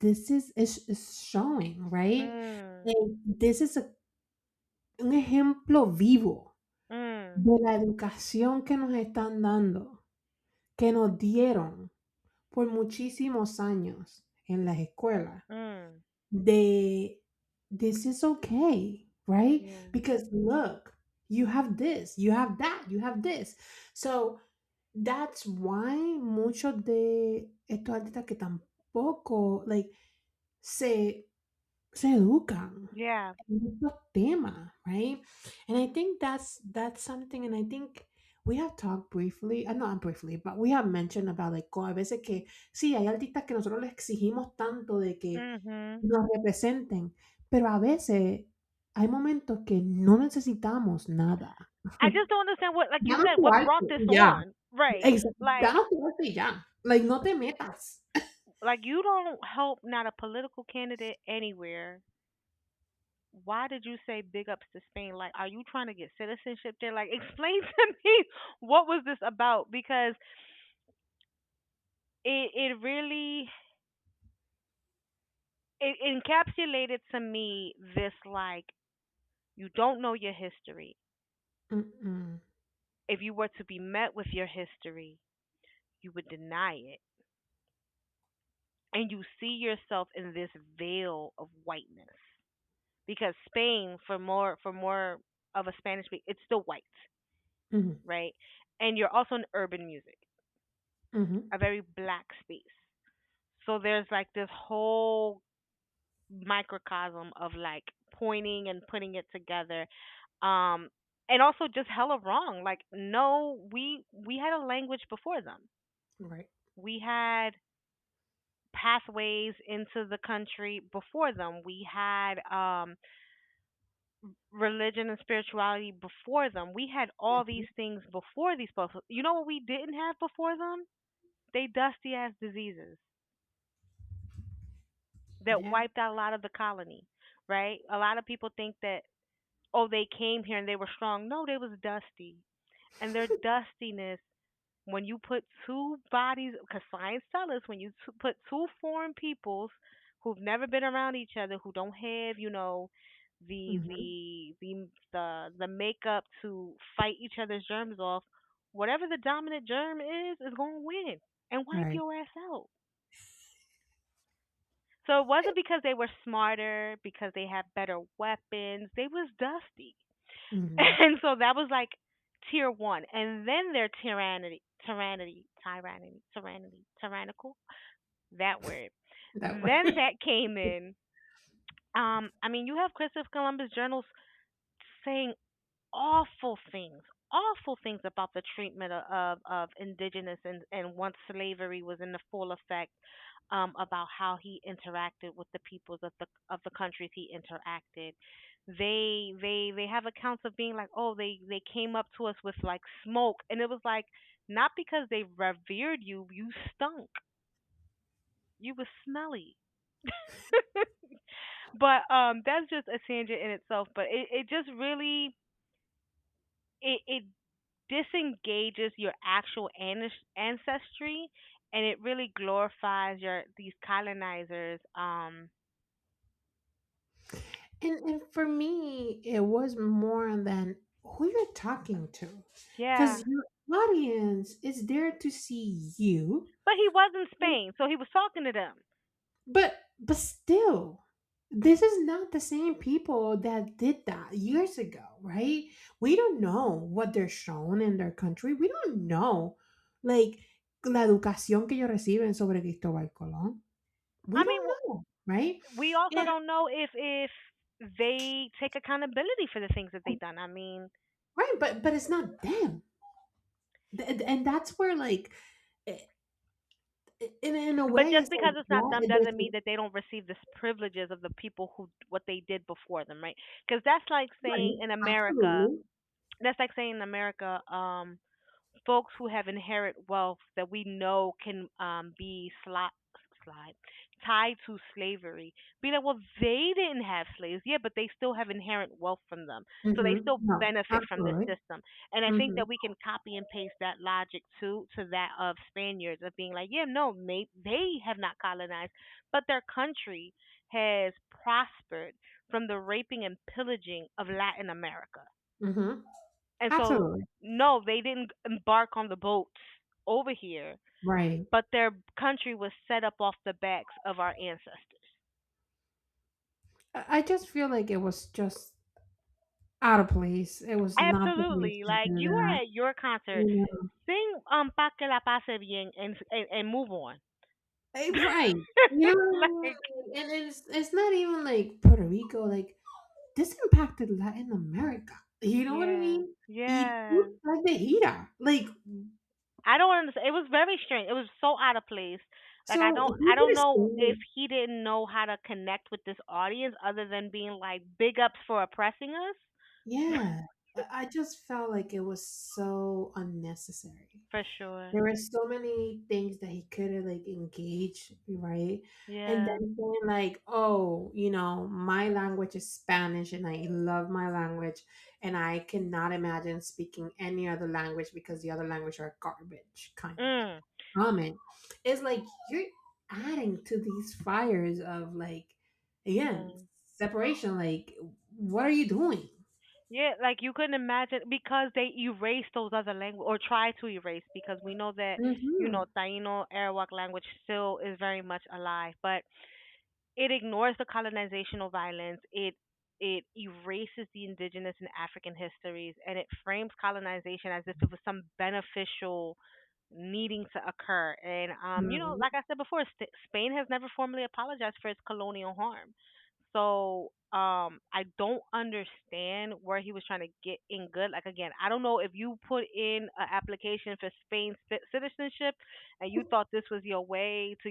this is showing, right? Mm. Like this is un ejemplo vivo. Mm. de la educación que nos están dando, que nos dieron por muchísimos años en las escuelas, Mm. de this is okay, right? Yeah. Because look, you have this, you have that, you have this. So that's why muchos de estos artistas que tampoco, like, se, se educan Yeah. en estos temas, right? And I think that's something, and I think we have talked briefly, not briefly, but we have mentioned about like a veces que sí, hay artistas que nosotros les exigimos tanto de que Mhm. nos representen, pero a veces hay momentos que no necesitamos nada. I just don't understand what, like you Danos said, tu what brought arte this y ya. on, right? Like, Danos tu arte y ya. Like, no te metas. you don't help not a political candidate anywhere. Why did you say big ups to Spain? Like, are you trying to get citizenship there? Like, explain to me what was this about? Because it really it encapsulated to me this, like, you don't know your history. Mm-mm. If you were to be met with your history, you would deny it, and you see yourself in this veil of whiteness. Because Spain, for more of a Spanish speak, it's still white, Mhm, right? And you're also in urban music, mhm, a very black space. So there's like this whole microcosm of like pointing and putting it together. Um and also just hella wrong. Like, no, we had a language before them. right. We had pathways into the country before them. We had religion and spirituality before them. We had all these Mhm, things before these folks. You know what we didn't have before them? They dusty ass diseases that yeah. wiped out a lot of the colony, right? A lot of people think that, oh, they came here and they were strong. No, they was dusty. And their dustiness, when you put two bodies, because science tells us when you put two foreign peoples who've never been around each other, who don't have, the Mhm, the the the makeup to fight each other's germs off, whatever the dominant germ is going to win and wipe right. your ass out. So it wasn't because they were smarter, because they had better weapons. They was dusty. Mhm. And so that was like tier one. And then their tyrannical, that word. That way. Then that came in. I mean, you have Christopher Columbus journals saying awful things about the treatment of indigenous, and once slavery was in the full effect, about how he interacted with the peoples of the countries he interacted. They have accounts of being like, oh, they came up to us with like smoke, and it was like, not because they revered you, you stunk, you was smelly. But that's just a tangent in itself. But it just really, it disengages your actual ancestry, and it really glorifies your these colonizers. And for me, it was more than who you're talking to, Yeah, because your audience is there to see you, but he was in Spain, so he was talking to them. but still, this is not the same people that did that years ago, right? We don't know what they're shown in their country. We don't know, like, la educación que ellos reciben sobre Cristóbal Colón. We I mean, don't know, right? we also And don't know if they take accountability for the things that they done. I mean, right, but it's not them. And that's where, like, eh, in a but way, just it's like because it's not that. them doesn't mean that they don't receive the privileges of the people who what they did before them, right? Because that's like saying Right, in America, absolutely. folks who have inherent wealth that we know can be slide tied to slavery. Be like, well, they didn't have slaves, yeah, but they still have inherent wealth from them, so they still No, benefit from the absolutely. system. And I think Hmm. that we can copy and paste that logic too to that of Spaniards of being like, yeah, no, they have not colonized, but their country has prospered from the raping and pillaging of Latin America. Hmm. And so, Absolutely. no, they didn't embark on the boats over here, Right. but their country was set up off the backs of our ancestors. I just feel like it was just out of place. It was not the place Absolutely. to Like, do you that. are at your concert, You know. sing Pa que la pase bien and move on. Right. You know, Like, and it's not even like Puerto Rico. Like this impacted Latin America. You know what I yeah, mean? He yeah. put like the heater. Like I don't understand. It was very strange. It was so out of place. Like, I so don't he I did don't a know if song. he didn't know how to connect with this audience other than being like big ups for oppressing us. Yeah. I just felt like it was so unnecessary. For sure. There were so many things that he could have like engaged, right? And Yeah. then saying like, oh, my language is Spanish and I love my language and I cannot imagine speaking any other language because the other language are garbage kind of like Mm. comment. It's like you're adding to these fires of like again, Mm. separation. Like, what are you doing? Yeah, like you couldn't imagine because they erased those other language or try to erase because we know that Mm-hmm. Taino Arawak language still is very much alive, but it ignores the colonizational violence. It erases the indigenous and African histories, and it frames colonization as if it was some beneficial needing to occur. And Mm-hmm. like I said before, Spain has never formally apologized for its colonial harm. So I don't understand where he was trying to get in good. Like again, I don't know if you put in an application for Spain's citizenship and you thought this was your way to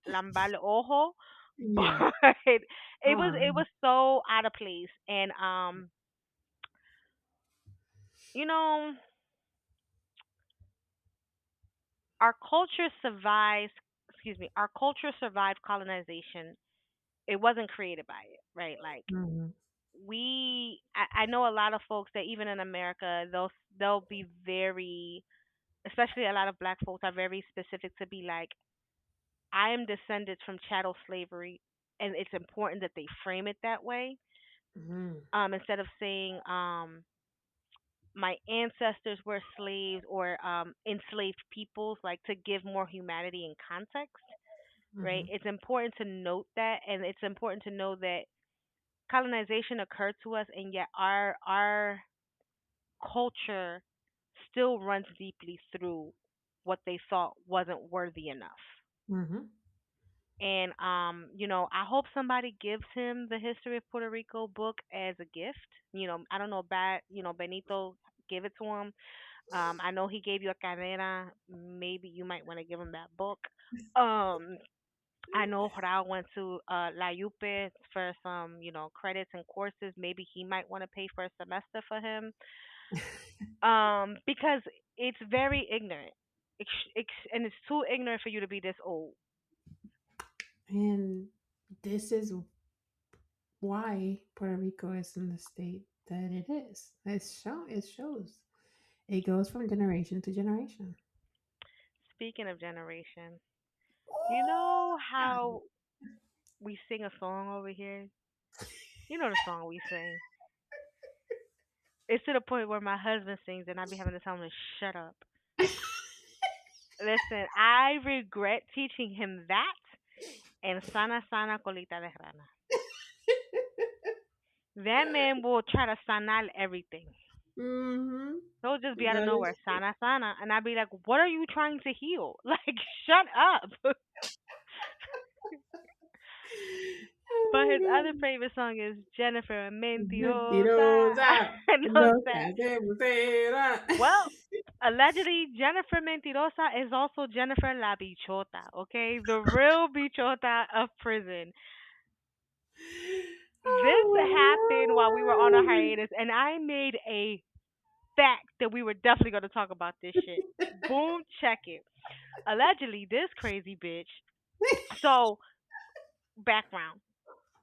lambarle ojo, Yeah. but it was Um, so out of place. And you know our culture survives. Excuse me, our culture survived colonization. It wasn't created by it, right? Like mhm, I know a lot of folks that even in America they'll be very, especially a lot of black folks are very specific to be like, I am descended from chattel slavery, and it's important that they frame it that way. mhm, Instead of saying my ancestors were slaves or enslaved peoples, like to give more humanity and context, right? mhm, It's important to note that, and it's important to know that colonization occurred to us, and yet our culture still runs deeply through what they thought wasn't worthy enough. mhm. And I hope somebody gives him the History of Puerto Rico book as a gift. I don't know about Benito, give it to him. I know he gave you a cadena. Maybe you might want to give him that book. Um, I know Raul went to La Yupe for some, credits and courses. Maybe he might want to pay for a semester for him. Because it's very ignorant. And it's too ignorant for you to be this old. And this is why Puerto Rico is in the state that it is. It shows. It goes from generation to generation. Speaking of generation, you Ooh, know how we sing a song over here? You know the song we sing. It's to the point where my husband sings and I be having to tell him to shut up. yeah. Listen, I regret teaching him that and Sana Sana Colita de Rana. That man will try to sanal everything. Mm-hmm. He'll just be out of That is nowhere, Sana Sana. And I'd be like, what are you trying to heal? Like, shut up. But his oh other favorite song is Jennifer my god. Mentirosa. Mentirosa. No, No te that. hacemos era. Well, allegedly, Jennifer Mentirosa is also Jennifer La Bichota, okay? The real Bichota of prison. This happened while we were on a Oh hiatus, and I made a fact that we were definitely going to talk about this shit. Boom, check it. Allegedly, this crazy bitch. So, background.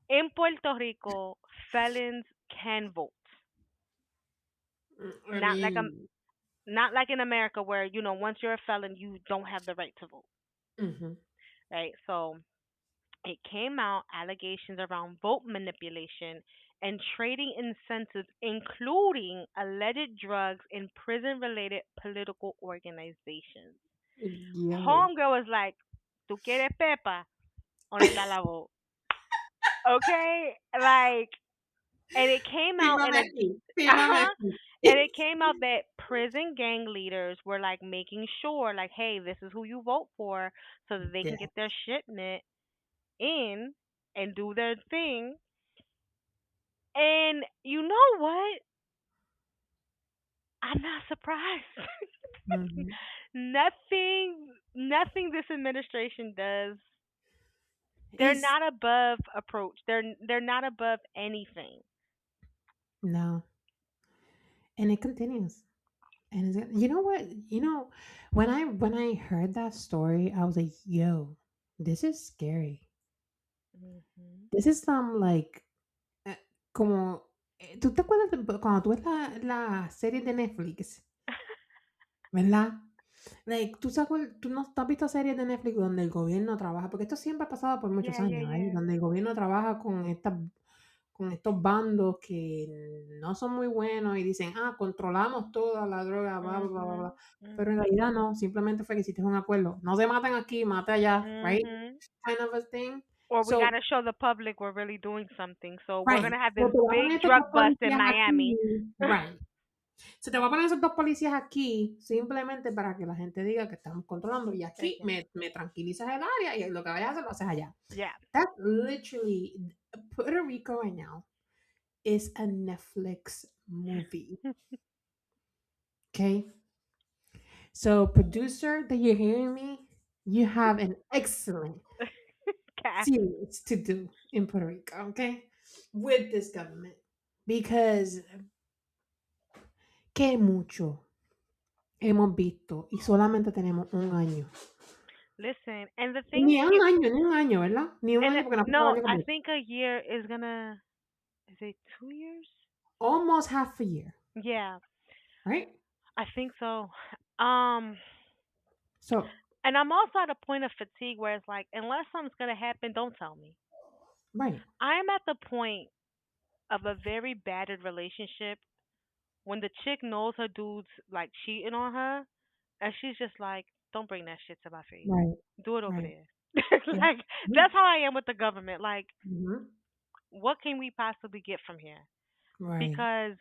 In Puerto Rico, felons can vote. I Not like mean, not like in America where, once you're a felon, you don't have the right to vote, mhm, right? So, It came out allegations around vote manipulation and trading incentives, including alleged drugs in prison related political organizations. Yo. Homegirl was like, ¿Tú quieres pepa? ¿Dónde está la voz? Okay? Like, and it came out in Fírmame a, aquí. Fírmame uh-huh, aquí. and it came out that prison gang leaders were like making sure, like, hey, this is who you vote for so that they Yeah. can get their shipment in and do their thing. And you know what? I'm not surprised. Mhm. Nothing this administration does. They're It's not above approach. They're not above anything. no, and it continues. And you know what? When I heard that story, I was like, "Yo, this is scary. Mhm. This is some like eh, como ¿tú te acuerdas cuando tú ves la serie de Netflix, verdad? Like, tú no tú has visto series de Netflix donde el gobierno trabaja, porque esto siempre ha pasado por muchos Yeah, yeah, años, ¿right? yeah. Donde el gobierno trabaja con estos bandos que no son muy buenos y dicen, controlamos toda la droga, bla, bla, bla, bla, bla. Mhm. Pero en Mhm. realidad no, simplemente fue que hiciste un acuerdo. No se maten aquí, mate allá, right? Mhm. Kind of a thing. Or we So, gotta show the public we're really doing something. So we're right. gonna have So, this te voy a poner big estos dos drug bust in policías Miami. aquí, right. Se te va a poner esos dos policías aquí simplemente para que la gente diga que estamos controlando y aquí Okay. me tranquilizas el área y lo que vayas a hacer lo haces allá. Yeah. That's literally Puerto Rico right now is a Netflix movie. Okay. So, producer that you're hearing me, you have an excellent Cash. series to do in Puerto Rico, okay? With this government. Because qué mucho hemos visto y solamente tenemos un año. Listen, and the thing Ni un año, ¿verdad? Ni un and año porque no ha pasado el no, año I completo. think a year is gonna. Is it 2 years? Almost half a year, Yeah, right? I think so. Um, So, and I'm also at a point of fatigue where it's like, unless something's gonna happen, don't tell me. right, I am at the point of a very battered relationship when the chick knows her dude's like cheating on her, and she's just like, "Don't bring that shit to my face. right, Do it over right. there." Yeah. Like Mhm, that's how I am with the government. Like, mhm, what can we possibly get from here? right. Because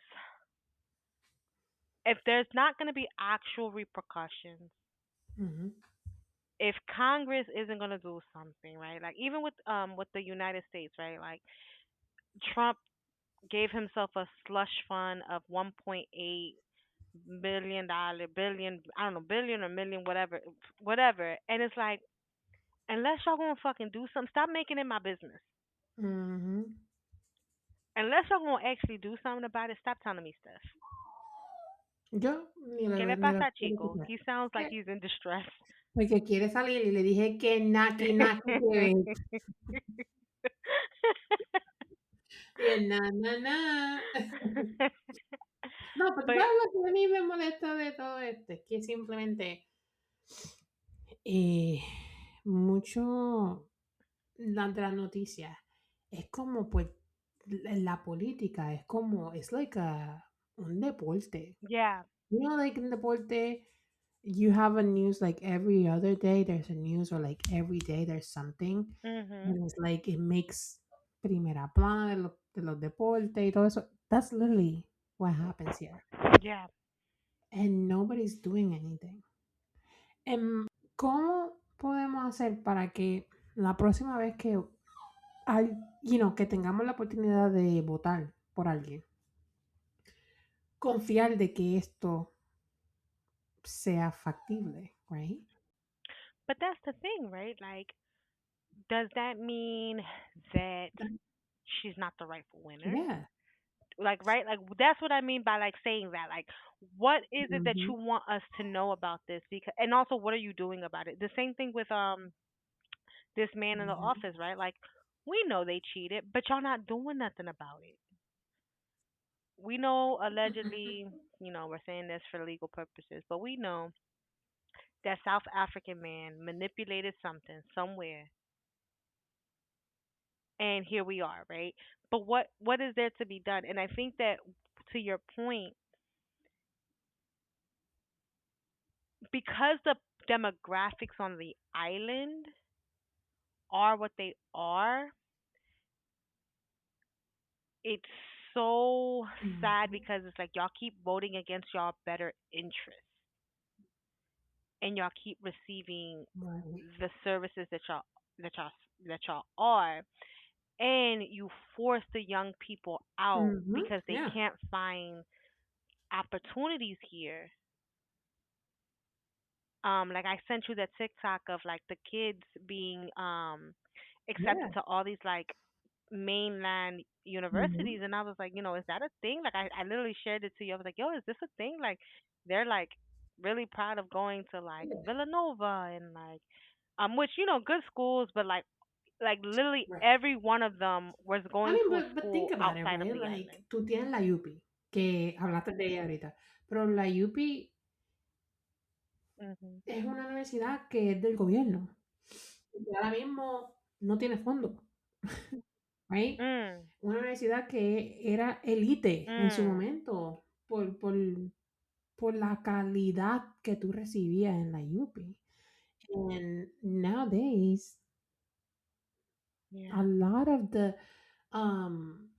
if there's not going to be actual repercussions, Mhm, if Congress isn't going to do something, right? Like even with the United States, right? Like Trump gave himself a slush fund of 1.8 billion billion, I don't know, billion or million, whatever. And it's like, unless y'all gonna fucking do something, stop making it my business. mhm. Unless y'all gonna actually do something about it, stop telling me stuff. Yo ¿Qué le ni le pasa a puedo Chico? escuchar. He sounds like ¿Qué? he's in distress. Porque quiere salir y le dije que naki, naki, que ver. Y él, na, na, na. No, pero tú But sabes lo que a mí me molesta de todo esto, es que simplemente eh, mucho de las noticias es como pues la política es como es like un deporte. yeah. You know, like in deporte, you have a news like every other day there's a news or like every day there's something. Mhm. And it's like it makes primera plana de los deportes y todo eso. That's literally what happens here. Yeah. And nobody's doing anything. ¿Cómo podemos hacer para que la próxima vez que que tengamos la oportunidad de votar por alguien, confiar de que esto sea factible, right? But that's the thing, right? Like, does that mean that she's not the rightful winner? Yeah. Like, right? Like, that's what I mean by like saying that. Like, what is it that you Mhm, want us to know about this? Because, and also, what are you doing about it? The same thing with this man in the mhm, office, right? Like, we know they cheated, but y'all not doing nothing about it. We know allegedly, we're saying this for legal purposes, but we know that South African man manipulated something somewhere and here we are, right? But what is there to be done? And I think that, to your point, because the demographics on the island are what they are, it's so sad Mhm. because it's like y'all keep voting against y'all better interests, and y'all keep receiving Right. the services that y'all that y'all are, and you force the young people out Mhm. because they Yeah. can't find opportunities here. Like I sent you that TikTok of like the kids being accepted Yeah. to all these like mainland Mhm. universities, and I was like, is that a thing? Like I literally shared it to you. I was like, yo, is this a thing? Like they're like really proud of going to like Yeah. Villanova and like which good schools, but like literally Right. every one of them was I going mean, to a but think school about it, outside of right? the Like, island. tú tienes la UPI, que hablaste de ella ahorita, pero la UPI Mhm. es una universidad que es del gobierno. Y ahora mismo no tiene fondo, right? Mm. Una universidad que era elite en su Mm. momento por la calidad que tú recibías en la UPI. And nowadays, a Yeah. lot of the um,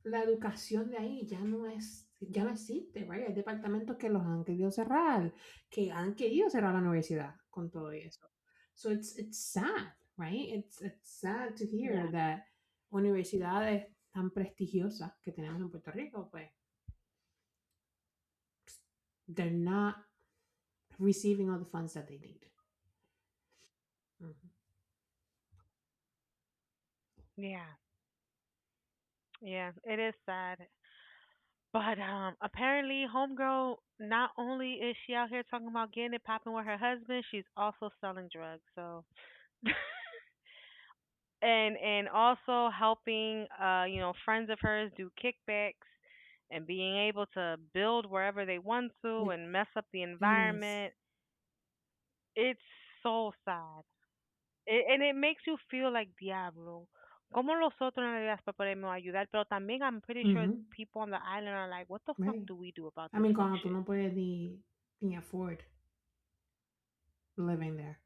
la educación de ahí ya no existe, right? Hay departamentos que los han querido cerrar, que han querido cerrar la universidad con todo eso. So it's sad, right? It's sad to hear Yeah. that universidades tan prestigiosas que tenemos en Puerto Rico, pues they're not receiving all the funds that they need. Mhm. Yeah. Yeah. It is sad. But apparently homegirl, not only is she out here talking about getting it popping with her husband, she's also selling drugs. So and also helping friends of hers do kickbacks and being able to build wherever they want to Yeah, and mess up the it is. environment. It's so sad. And it makes you feel like diablo. ¿Cómo nosotros en realidad podemos ayudar? Pero también I'm pretty sure Mhm. people on the island are like, what the fuck Right. do we do about I this mean, cuando tú bullshit? no puedes ni afford living there,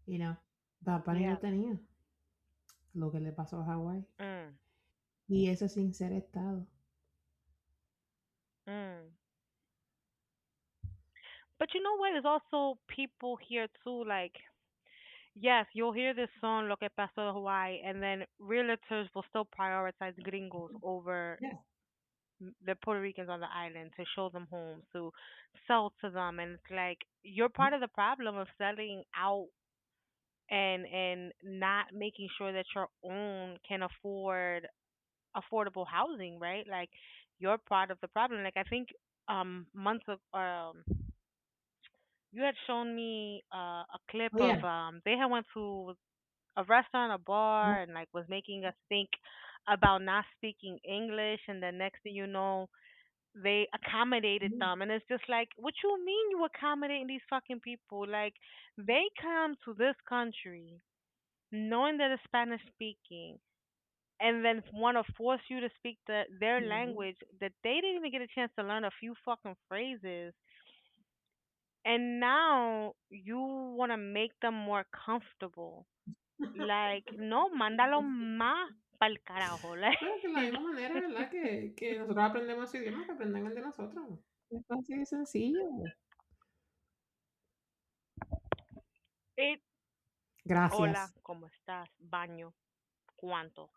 you know. Bad Bunny no Yeah. tenía lo que le pasó a Hawái. Mm. Y eso sin ser Estado. Mm. But you know what? There's also people here too, like, yes, you'll hear this song, Lo que pasó en Hawaii, and then realtors will still prioritize gringos over Yeah. the Puerto Ricans on the island to show them homes, to sell to them. And it's like, you're Mhm. part of the problem of selling out and not making sure that your own can afford affordable housing, right? Like, you're part of the problem. Like, I think months ago, you had shown me a clip Oh, of yeah. they had went to a restaurant, a Yeah. bar, and like was making us think about not speaking English, and then next thing you know, they accommodated Mhm. them, and it's just like, what you mean you accommodating these fucking people? Like, they come to this country knowing that it's Spanish speaking, and then want to force you to speak their Mhm. language that they didn't even get a chance to learn a few fucking phrases, and now you want to make them more comfortable. Like, no, mándalo más pa'l carajo. Like, Pero que la misma manera, ¿verdad? Que nosotros aprendemos su idioma, que aprendan el de nosotros. Es así de sencillo. it, hola, Gracias. ¿cómo estás? Baño, ¿cuánto?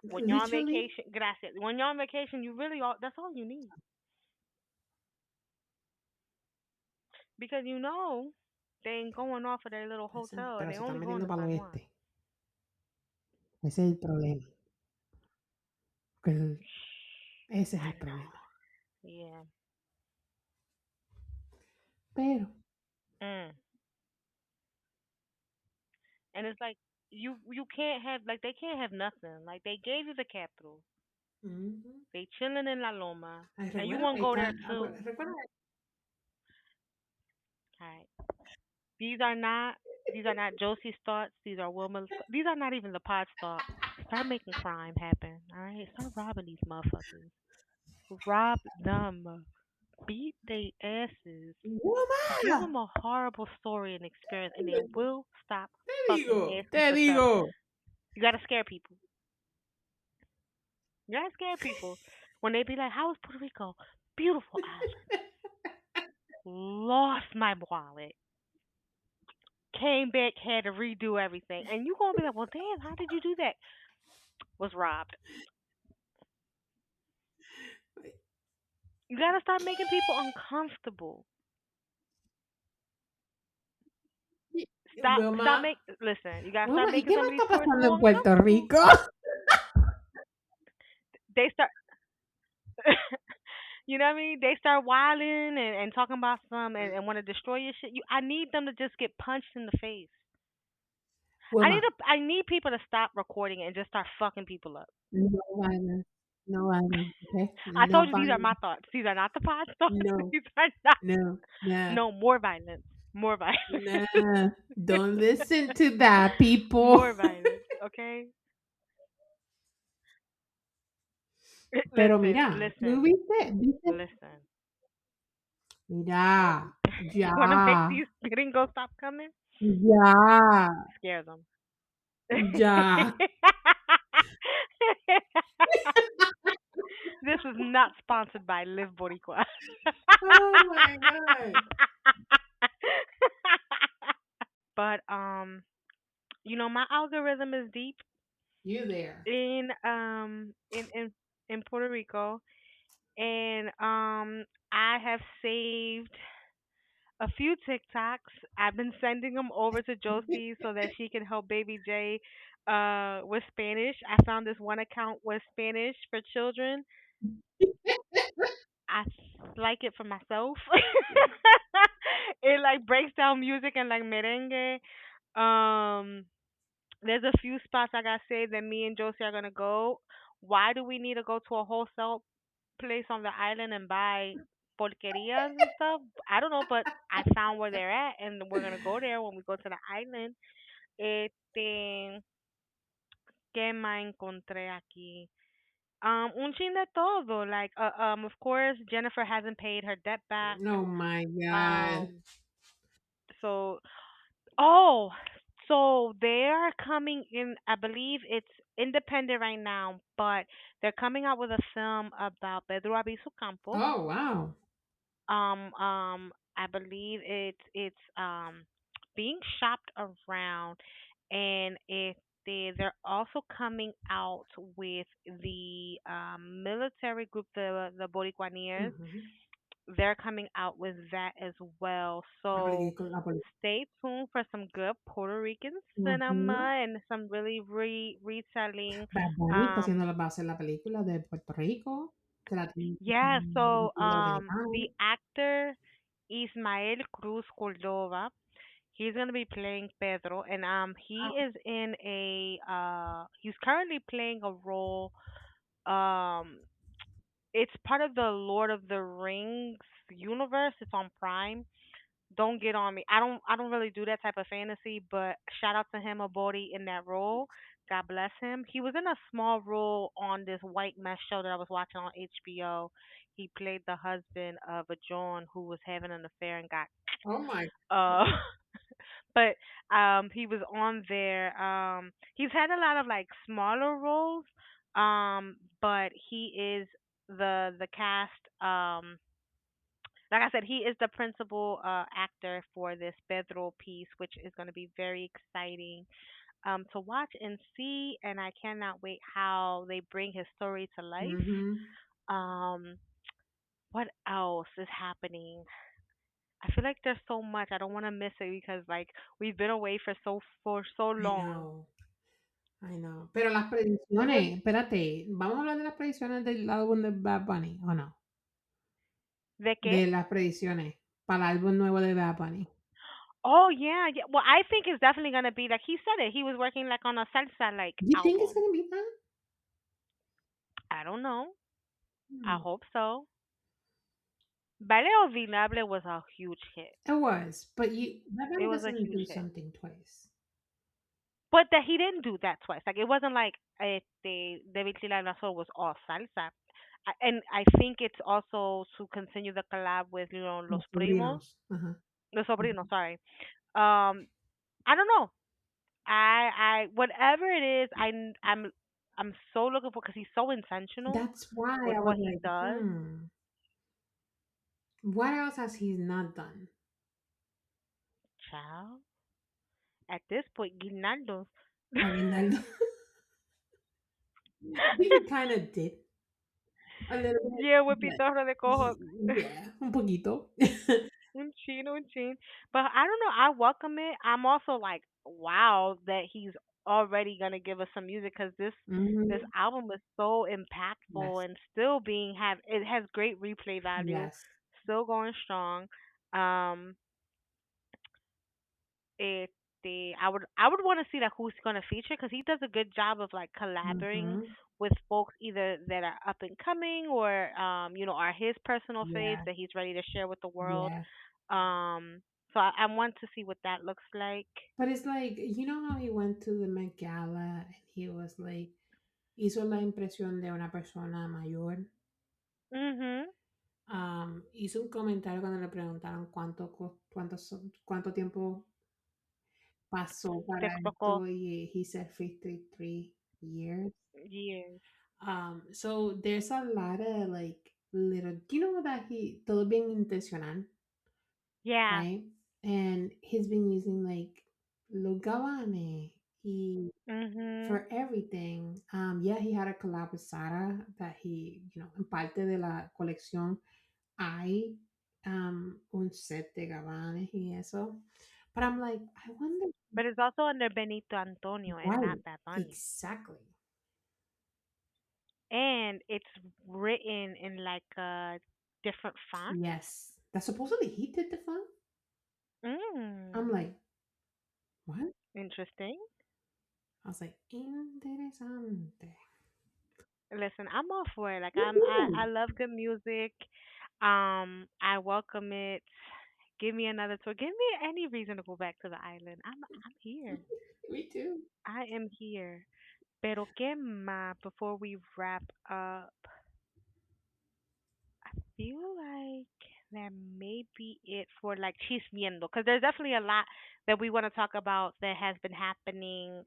When you're on Literally, vacation, gracias. When you're on vacation, you really all, that's all you need. Because they ain't going off of their little listen, hotel and pero they se están only going metiendo to para el San Juan. oeste. Ese es el problema. Que ese es I el know. problema. Yeah. Pero, Mm. And it's like you can't have, like, they can't have nothing. Like, they gave you the capital. ujú. They chilling in La Loma, Ay, and you recuerda want que to go there están, too. recuerda, All right. These are not these are not Josie's thoughts. These are Wilma's. These are not even the pod's thoughts. Start making crime happen. All right. Start robbing these motherfuckers. Rob them. Beat they asses. Give Woman, them a horrible story and experience, and they will stop fucking asking te for stuff. digo. You gotta scare people. You gotta scare people. When they be like, "How was Puerto Rico? Beautiful island. Lost my wallet. Came back, had to redo everything." And you gonna be like, "Well, damn, how did you do that?" Was robbed. You gotta start making people uncomfortable. Stop Wilma, make. Listen, you gotta start Wilma, ¿y making qué some no of these está tourists pasando more en Puerto uncomfortable. Rico? They start. You know what I mean? They start wilding and talking about some and want to destroy your shit. I need them to just get punched in the face. Wilma, I need people to stop recording it and just start fucking people up. no violence. No violence, okay? I No told you these are violence. my thoughts. These are not the pod thoughts. No, These are not. no, nah, No, more violence. More violence. nah. Don't listen to that, people. More violence. Okay. Pero Listen, mira, ¿tú listen, viste? listen. Mira, You want to make ya, these gringos stop coming? ya, Scare them. ya. This is not sponsored by Live Boricua. Oh my God. But my algorithm is deep You there. in Puerto Rico, and I have saved a few TikToks. I've been sending them over to Josie so that she can help Baby J with Spanish. I found this one account with Spanish for children. I like it for myself. It like breaks down music and like merengue. Um, there's a few spots like I say that me and Josie are gonna go. Why do we need to go to a wholesale place on the island and buy porquerias and stuff? I don't know, but I found where they're at, and we're gonna go there when we go to the island. Este, ¿qué más encontré aquí? Un chin de todo. Like, of course, Jennifer hasn't paid her debt back. Oh my God. Um, so, oh, so they are coming in. I believe it's independent right now, but they're coming out with a film about Pedro Abisu Campos. Oh wow. I believe it's being shopped around, and they're also coming out with the military group, the Boricuaneers. Mhm. They're coming out with that as well. So La stay tuned for some good Puerto Rican Ujú. cinema and some really retelling. Bad Bunny está Um, haciendo va a hacer la película de Puerto Rico. Se la tiene que hacer yeah. So dominicano. the actor Ismael Cruz Cordova, he's gonna be playing Pedro, and he is in a he's currently playing a role. Um, it's part of the Lord of the Rings universe. It's on Prime. Don't get on me. I don't really do that type of fantasy, but shout out to him Abodi in that role. God bless him. He was in a small role on this white mess show that I was watching on HBO. He played the husband of a John who was having an affair and got Oh my. uh but he was on there. He's had a lot of like smaller roles. But he is the cast like I said, he is the principal actor for this Pedro piece, which is going to be very exciting to watch and see. And I cannot wait how they bring his story to life. Mhm. Um, what else is happening? I feel like there's so much. I don't want to miss it because like we've been away for so I long. know. I know. Pero las What predicciones, espérate, vamos a hablar de las predicciones del álbum de Bad Bunny, ¿o no? de qué? De las predicciones para el álbum nuevo de Bad Bunny. Oh yeah, yeah. Well, I think it's definitely gonna be like he said it. He was working like on a salsa like You think it's album. gonna be that? I don't know. I Hmm. hope so. Ballet Ovinable was a huge hit. It was, but It Batman was a doesn't huge do hit. something twice. But that he didn't do that twice. Like it wasn't like De Vitila and Azul was all salsa. And I think it's also to continue the collab with Los Los Primos, sobrinos. Ajá. Los Sobrinos. Ujú. Sorry. Um, I don't know. I whatever it is, I'm so looking for because he's so intentional That's why with I was what he like, does. what else has he not done? Child, at this point, Guinaldos. Aguinaldo. He kind of did a little Yeah, with bit, Pitorro de Cojo. yeah, un poquito. Un chin. But I don't know. I welcome it. I'm also like, wow, that he's already gonna give us some music because this Mhm. album is so impactful Yes, and still being have it has great replay value, yes, still going strong. Um, it I would want to see like who's gonna feature because he does a good job of like collaborating mhm, with folks either that are up and coming or are his personal faves yeah, that he's ready to share with the world. yeah. um, so I want to see what that looks like. But it's like, you know how he went to the Met Gala and he was like, hizo la impresión de una persona mayor. Mhm. Hizo un comentario cuando le preguntaron cuánto tiempo pasó Te para tocó esto y he said 53 years. years. So there's a lot of like little, do you know that todo bien intencional, Yeah. right? And he's been using like los gabanes Mhm. for everything. Yeah, he had a collab with Sara that en parte de la colección hay un set de gabanes y eso. But I'm like, I wonder But it's also under Benito Antonio and why. not Bad Bunny. Exactly. And it's written in like a different font. Yes. That supposedly he did the fun. I'm Mm. like, what? Interesting. I was like, interesante. Listen, I'm all for it. Like Me I too. love good music. I welcome it. Give me another tour. Give me any reason to go back to the island. I'm here. Me too. I am here. Pero qué más before we wrap up? Feel like that may be it for like chismeando because there's definitely a lot that we want to talk about that has been happening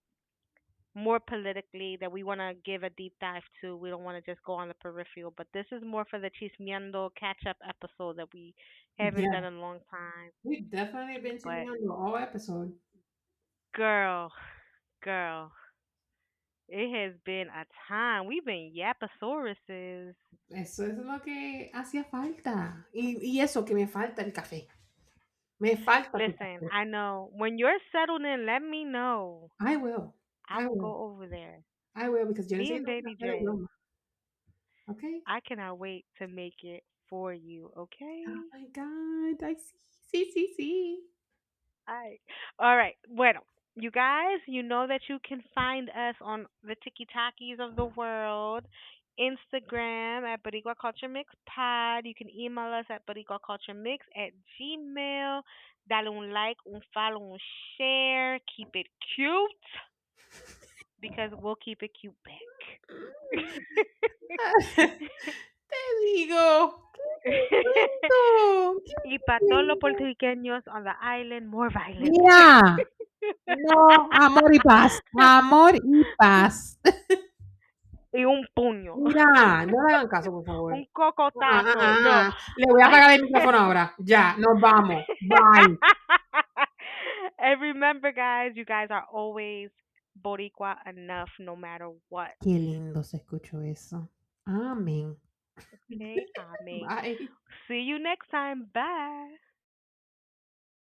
more politically that we want to give a deep dive to. We don't want to just go on the peripheral, but this is more for the chismeando catch up episode that we haven't done Yeah. in a long time. We've definitely been But singing all episode. girl, girl, it has been a time. We've been yapasauruses. Eso es lo que hacía falta. Y eso que me falta el café. Me falta tu Listen, café. I know when you're settled in, let me know. I will. I I will will. go over there. I will because yo Me and necesito un Baby café de Dre. broma. Okay? I cannot wait to make it for you, Oh okay? my God. I see. See, see, see. Alright. Alright. Bueno. You guys, you know that you can find us on the Tiki Takis of the world. Instagram at Boricua Culture Mix Pod. You can email us at Boricua Culture Mix at Gmail. Dale un like, un follow, un share. Keep it cute because we'll keep it cute back. Te digo. Qué lindo. Y para Qué todos los lindo. puertorriqueños on the island, more violence. Mira. No, amor y paz. Amor y paz. Y un puño. Mira, no le hagan caso, por favor. Un cocotazo. No. Le voy a apagar el micrófono ahora. Ya, nos vamos. Bye. And remember, guys, you guys are always Boricua enough no matter what. Qué lindo se escuchó eso. Amén. Okay? Amén. Bye. See you next time. Bye.